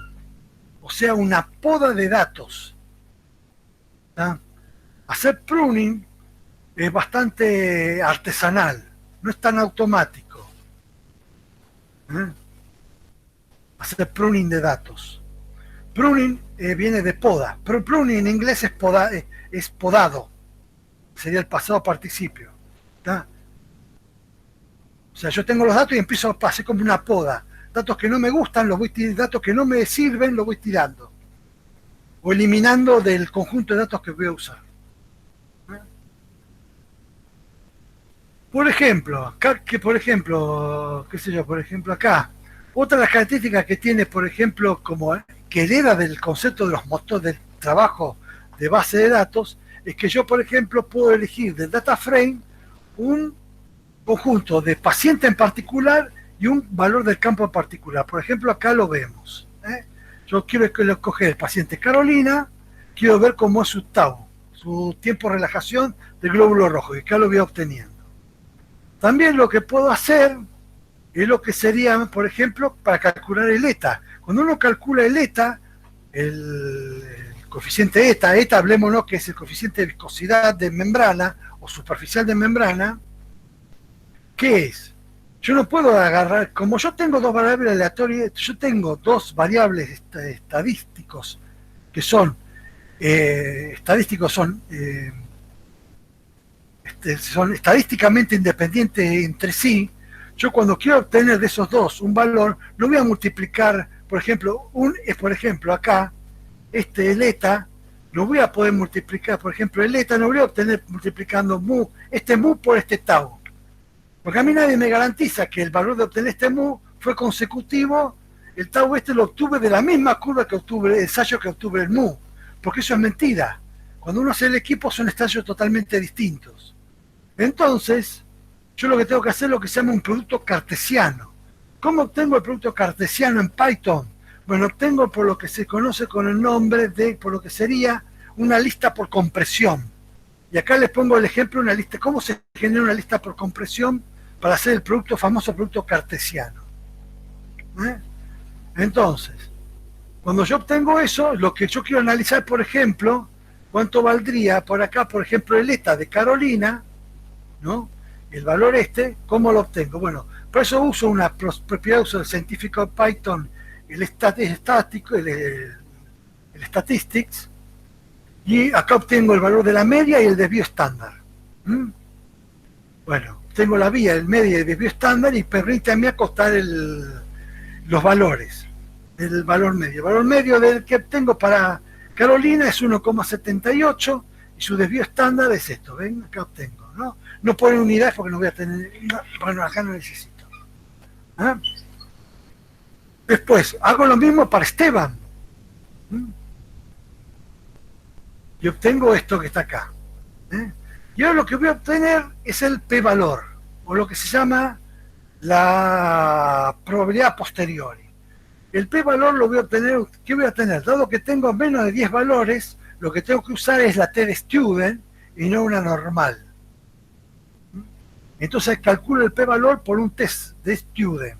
o sea, una poda de datos. ¿Está? Hacer pruning es bastante artesanal, no es tan automático. Hacer pruning de datos. Pruning viene de poda, pero pruning en inglés es podado, sería el pasado participio. ¿Tá? O sea, yo tengo los datos y empiezo a hacer como una poda. Datos que no me gustan, los voy tirando, datos que no me sirven, los voy tirando. O eliminando del conjunto de datos que voy a usar. Por ejemplo, acá, qué sé yo, por ejemplo acá, otra de las características que tiene, por ejemplo, como que hereda del concepto de los motores del trabajo de base de datos, es que yo, por ejemplo, puedo elegir del data frame un conjunto de paciente en particular y un valor del campo en particular. Por ejemplo, acá lo vemos. Yo quiero escoger el paciente Carolina, quiero ver cómo es su tau, su tiempo de relajación del glóbulo rojo, y acá lo voy obteniendo. También lo que puedo hacer es lo que sería, por ejemplo, para calcular el eta. Cuando uno calcula el eta, el coeficiente eta, hablémonos que es el coeficiente de viscosidad de membrana o superficial de membrana, ¿qué es? Yo no puedo agarrar, como yo tengo dos variables aleatorias, yo tengo dos variables estadísticos que son son estadísticamente independientes entre sí. Yo cuando quiero obtener de esos dos un valor, no voy a multiplicar, por ejemplo, acá, el eta, lo voy a poder multiplicar, por ejemplo, el eta no voy a obtener multiplicando mu por este tau. Porque a mí nadie me garantiza que el valor de obtener este mu fue consecutivo, el tau lo obtuve de la misma curva que obtuve, el ensayo que obtuve el mu, porque eso es mentira. Cuando uno hace el equipo son ensayos totalmente distintos. Entonces, yo lo que tengo que hacer es lo que se llama un producto cartesiano. ¿Cómo obtengo el producto cartesiano en Python? Bueno, obtengo por lo que se conoce con el nombre de, por lo que sería una lista por compresión. Y acá les pongo el ejemplo de una lista. ¿Cómo se genera una lista por compresión para hacer el famoso producto cartesiano? ¿eh? Entonces, cuando yo obtengo eso, lo que yo quiero analizar, por ejemplo, cuánto valdría por acá, por ejemplo, el ETA de Carolina, ¿no? El valor ¿cómo lo obtengo? Bueno, por eso uso una propiedad, uso el científico Python, el statistics, y acá obtengo el valor de la media y el desvío estándar. ¿Mm? Bueno, tengo la vía, el media y el desvío estándar y permite a mí acostar los valores del valor medio. El valor medio del que obtengo para Carolina es 1,78 y su desvío estándar es esto. ¿Ven? Acá obtengo, ¿no? No ponen unidades porque no voy a tener, bueno, acá no necesito. ¿Ah? Después, hago lo mismo para Esteban. ¿Mm? Y obtengo esto que está acá. Y ahora lo que voy a obtener es el p-valor, o lo que se llama la probabilidad a posteriori. El p-valor lo voy a obtener, ¿qué voy a tener? Dado que tengo menos de 10 valores, lo que tengo que usar es la t de student y no una normal. Entonces calculo el p-valor por un test de student.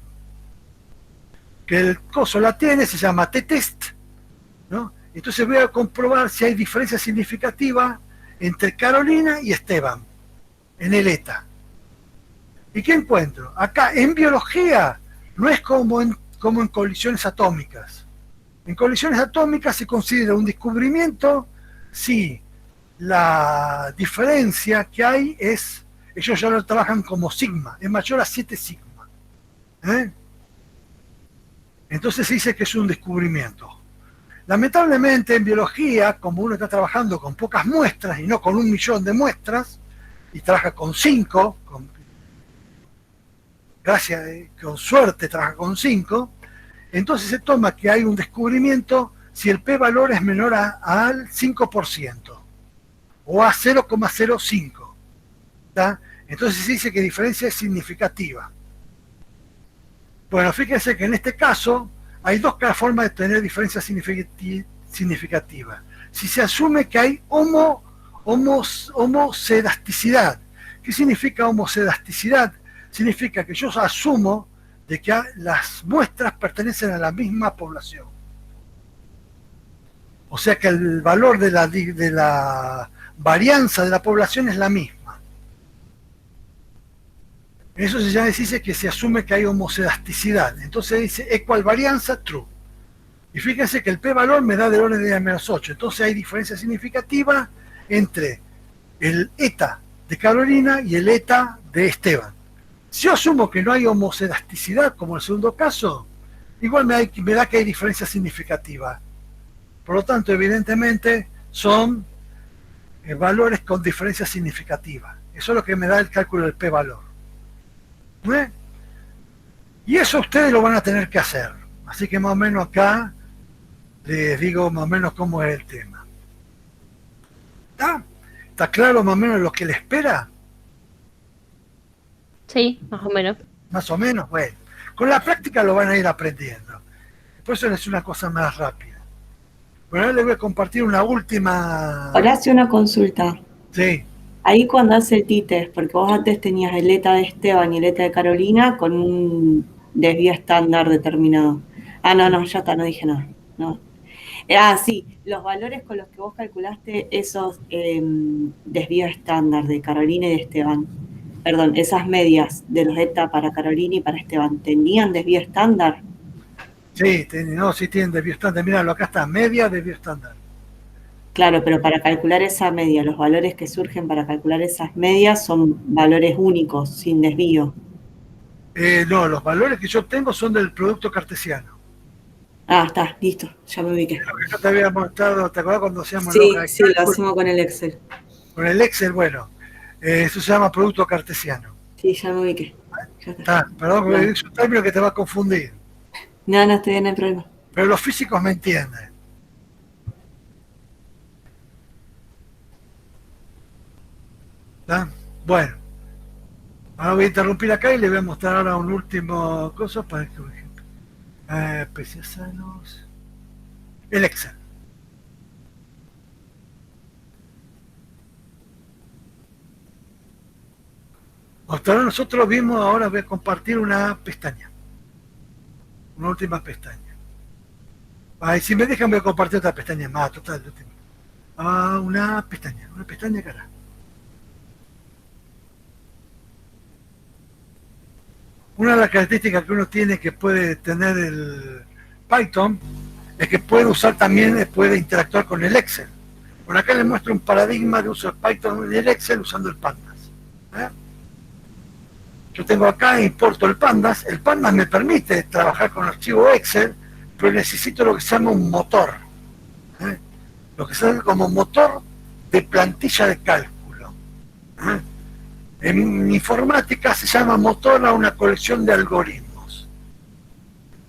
Que el coso la tiene, se llama t-test, ¿no? Entonces voy a comprobar si hay diferencia significativa entre Carolina y Esteban en el ETA. ¿Y qué encuentro? Acá en biología no es como en colisiones atómicas. En colisiones atómicas se considera un descubrimiento si la diferencia que hay es, ellos ya lo trabajan como sigma, es mayor a 7 sigma. Entonces se dice que es un descubrimiento. Lamentablemente en biología, como uno está trabajando con pocas muestras y no con 1 millón de muestras, y trabaja con 5, con suerte trabaja con 5, entonces se toma que hay un descubrimiento si el p-valor es menor al 5% o a 0,05. Entonces se dice que diferencia es significativa. Bueno, fíjense que en este caso hay dos formas de tener diferencia significativa. Si se asume que hay homocedasticidad. ¿Qué significa homocedasticidad? Significa que yo asumo de que las muestras pertenecen a la misma población. O sea que el valor de la varianza de la población es la misma. Eso se dice que se asume que hay homocedasticidad. Entonces dice equal varianza true. Y fíjense que el p-valor me da del orden de -8. Entonces hay diferencia significativa entre el eta de Carolina y el eta de Esteban. Si yo asumo que no hay homocedasticidad, como en el segundo caso, igual me da que hay diferencia significativa. Por lo tanto, evidentemente, son valores con diferencia significativa. Eso es lo que me da el cálculo del p-valor. Y eso ustedes lo van a tener que hacer. Así que más o menos acá les digo más o menos cómo es el tema. ¿Está claro más o menos lo que le espera? Sí, más o menos. Más o menos, bueno. Con la práctica lo van a ir aprendiendo. Por eso es una cosa más rápida. Bueno, ahora les voy a compartir una última... Horacio, una consulta. Sí. Ahí cuando hace el t-test, porque vos antes tenías el ETA de Esteban y el ETA de Carolina con un desvío estándar determinado. No, ya está, no dije nada. No. Sí, los valores con los que vos calculaste esos desvíos estándar de Carolina y de Esteban, perdón, esas medias de los ETA para Carolina y para Esteban, ¿tenían desvío estándar? Sí, sí tienen desvío estándar. Míralo, acá está, media desvío estándar. Claro, pero para calcular esa media, los valores que surgen para calcular esas medias son valores únicos, sin desvío. No, los valores que yo obtengo son del producto cartesiano. Está, listo, ya me ubiqué. Lo que yo te había mostrado, ¿te acuerdas cuando hacíamos Sí, lo hacemos con el Excel. Con el Excel, bueno, eso se llama producto cartesiano. Sí, ya me ubiqué. Ya está. Perdón, porque es un término que te va a confundir. No, estoy bien, no hay problema. Pero los físicos me entienden. Bueno, ahora voy a interrumpir acá y le voy a mostrar ahora un último cosa para que, por ejemplo, sanos, el Excel. Hasta ahora nosotros vimos, ahora voy a compartir una pestaña una última pestaña. Ahí, si me dejan voy a compartir otra pestaña más, total. Una pestaña cara. Una de las características que uno tiene que puede tener el Python es que puede usar también, puede interactuar con el Excel. Por acá les muestro un paradigma de uso de Python en el Excel usando el Pandas. Yo tengo acá, importo el Pandas me permite trabajar con archivo Excel, pero necesito lo que se llama un motor. Lo que se llama como motor de plantilla de cálculo. En informática se llama motor a una colección de algoritmos.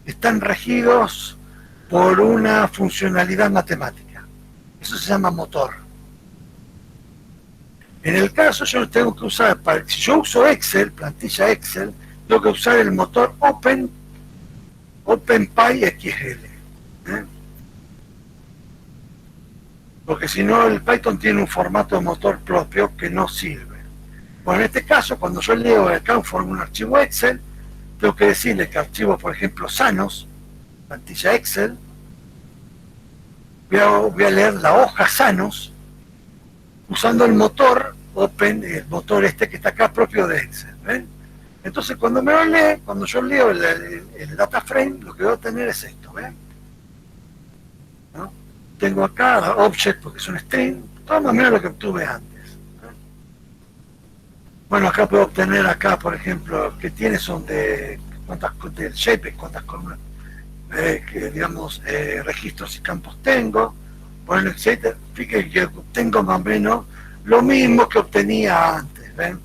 Están regidos por una funcionalidad matemática. Eso se llama motor. En el caso yo tengo que usar, si yo uso Excel, plantilla Excel, tengo que usar el motor OpenPyXL. Porque si no el Python tiene un formato de motor propio que no sirve. Bueno, en este caso, cuando yo leo acá un archivo Excel, tengo que decirle que archivo, por ejemplo, Sanos, plantilla Excel, voy a leer la hoja Sanos, usando el motor el motor este que está acá propio de Excel. ¿Ven? Entonces, cuando yo leo el data frame, lo que voy a tener es esto. ¿Ven? ¿No? Tengo acá object, porque es un string, todo más o menos lo que obtuve antes. Bueno, acá puedo obtener por ejemplo, que tiene son del JPEG, cuántas columnas, registros y campos tengo. Bueno, etcétera. Fíjense que obtengo más o menos lo mismo que obtenía antes. ¿Ven?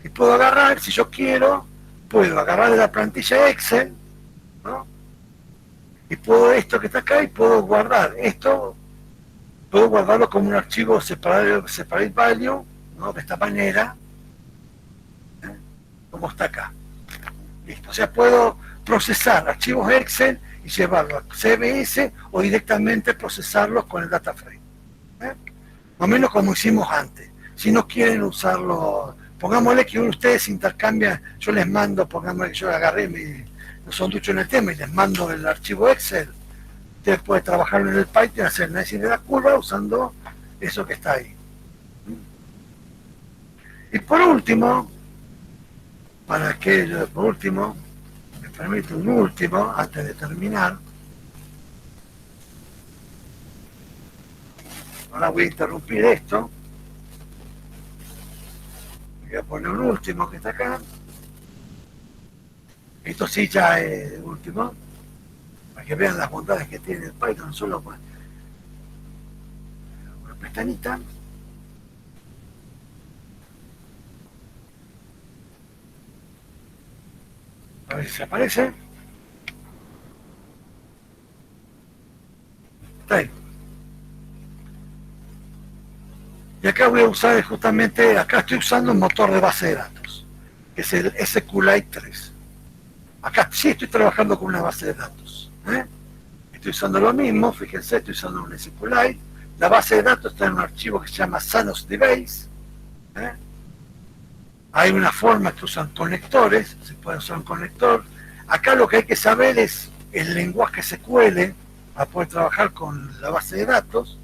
Y puedo agarrar, si yo quiero, puedo agarrar de la plantilla Excel, ¿no? Y puedo esto que está acá y puedo guardar esto, puedo guardarlo como un archivo separate value, ¿no? De esta manera, como está acá. Listo. O sea, puedo procesar archivos Excel y llevarlos a CSV o directamente procesarlos con el data frame. Más o menos como hicimos antes. Si no quieren usarlo, pongámosle que ustedes intercambian, yo les mando, pongámosle que yo agarré no son duchos en el tema y les mando el archivo Excel. Ustedes pueden trabajar en el Python, hacer análisis de la curva usando eso que está ahí. Y por último, me permite un último, antes de terminar. Ahora voy a interrumpir esto. Voy a poner un último que está acá. Esto sí ya es el último, para que vean las bondades que tiene el Python, solo con una pestañita. A ver si aparece. Está ahí. Y acá voy a usar justamente, acá estoy usando un motor de base de datos, que es el SQLite 3. Acá sí estoy trabajando con una base de datos. Estoy usando lo mismo, fíjense, estoy usando un SQLite. La base de datos está en un archivo que se llama Sanos Device. Hay una forma que usan conectores, se puede usar un conector. Acá lo que hay que saber es el lenguaje SQL para poder trabajar con la base de datos.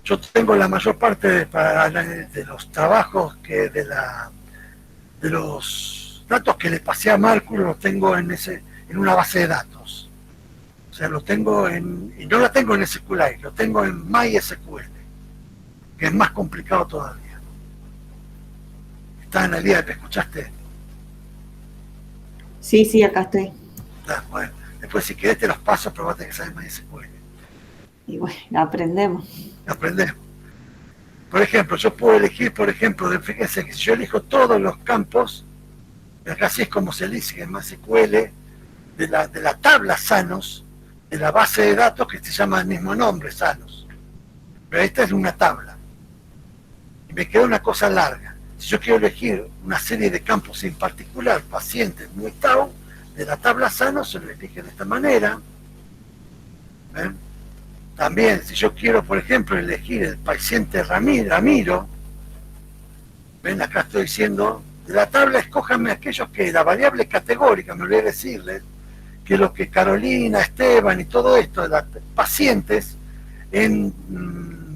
Yo tengo la mayor parte de los trabajos de los datos que le pasé a Márculo, los tengo en una base de datos. O sea, lo tengo y no la tengo en SQLite, lo tengo en MySQL, que es más complicado todavía. ¿Estás en el día que escuchaste? Sí, acá estoy. Bueno, después si querés te los paso, probate que sabes MySQL. Y bueno, aprendemos. Aprendemos. Por ejemplo, yo puedo elegir, fíjense que si yo elijo todos los campos, acá sí es como se elige en MySQL, de la tabla Sanos, de la base de datos que se llama el mismo nombre, Sanos. Pero esta es una tabla. Y me queda una cosa larga. Si yo quiero elegir una serie de campos en particular, pacientes muy tau, de la tabla Sanos se lo elige de esta manera. ¿Ven? También, si yo quiero, por ejemplo, elegir el paciente Ramiro, ven, acá estoy diciendo de la tabla escójanme aquellos que la variable categórica, me olvidé decirles, que lo que Carolina, Esteban y todo esto, de las pacientes, en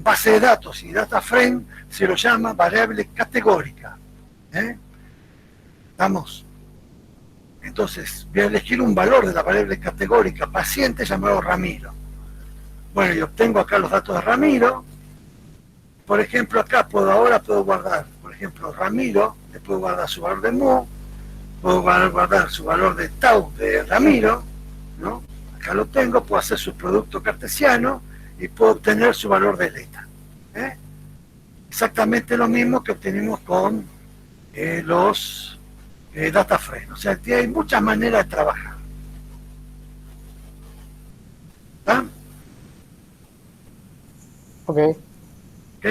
base de datos y data frame, se lo llama variable categórica. ¿Estamos? Entonces, voy a elegir un valor de la variable categórica paciente llamado Ramiro. Bueno, y obtengo acá los datos de Ramiro. Por ejemplo, acá ahora puedo guardar, por ejemplo, Ramiro, le puedo guardar su valor de mu, puedo guardar su valor de tau de Ramiro, ¿no? Acá lo tengo, puedo hacer su producto cartesiano y puedo obtener su valor de delta. Exactamente lo mismo que obtenimos con los data frame. O sea, que hay muchas maneras de trabajar. ¿Está? Ok. ¿Ok?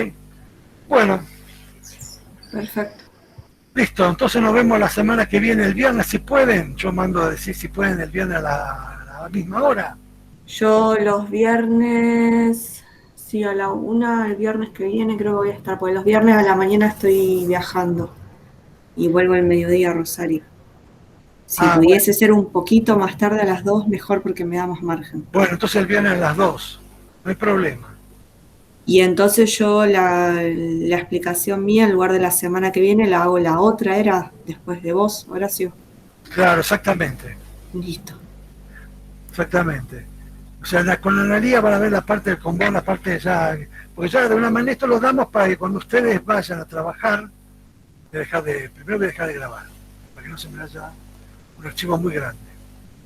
Bueno, Perfecto. listo. Entonces nos vemos la semana que viene, el viernes, si pueden. Yo mando a decir si pueden el viernes a la misma hora. Yo los viernes, sí, a la 1, el viernes que viene creo que voy a estar, porque los viernes a la mañana estoy viajando y vuelvo al mediodía a Rosario. Si pudiese ser un poquito más tarde a las 2, mejor porque me da más margen. Bueno, entonces el viernes a las 2. No hay problema. Y entonces yo la explicación mía, en lugar de la semana que viene, la hago la otra, era después de vos, Horacio. Claro, exactamente. Listo. Exactamente. O sea, con la analía van a ver la parte del combón, la parte ya... Porque ya de una manera esto lo damos para que cuando ustedes vayan a trabajar, primero voy a dejar de grabar, para que no se me vaya un archivo muy grande.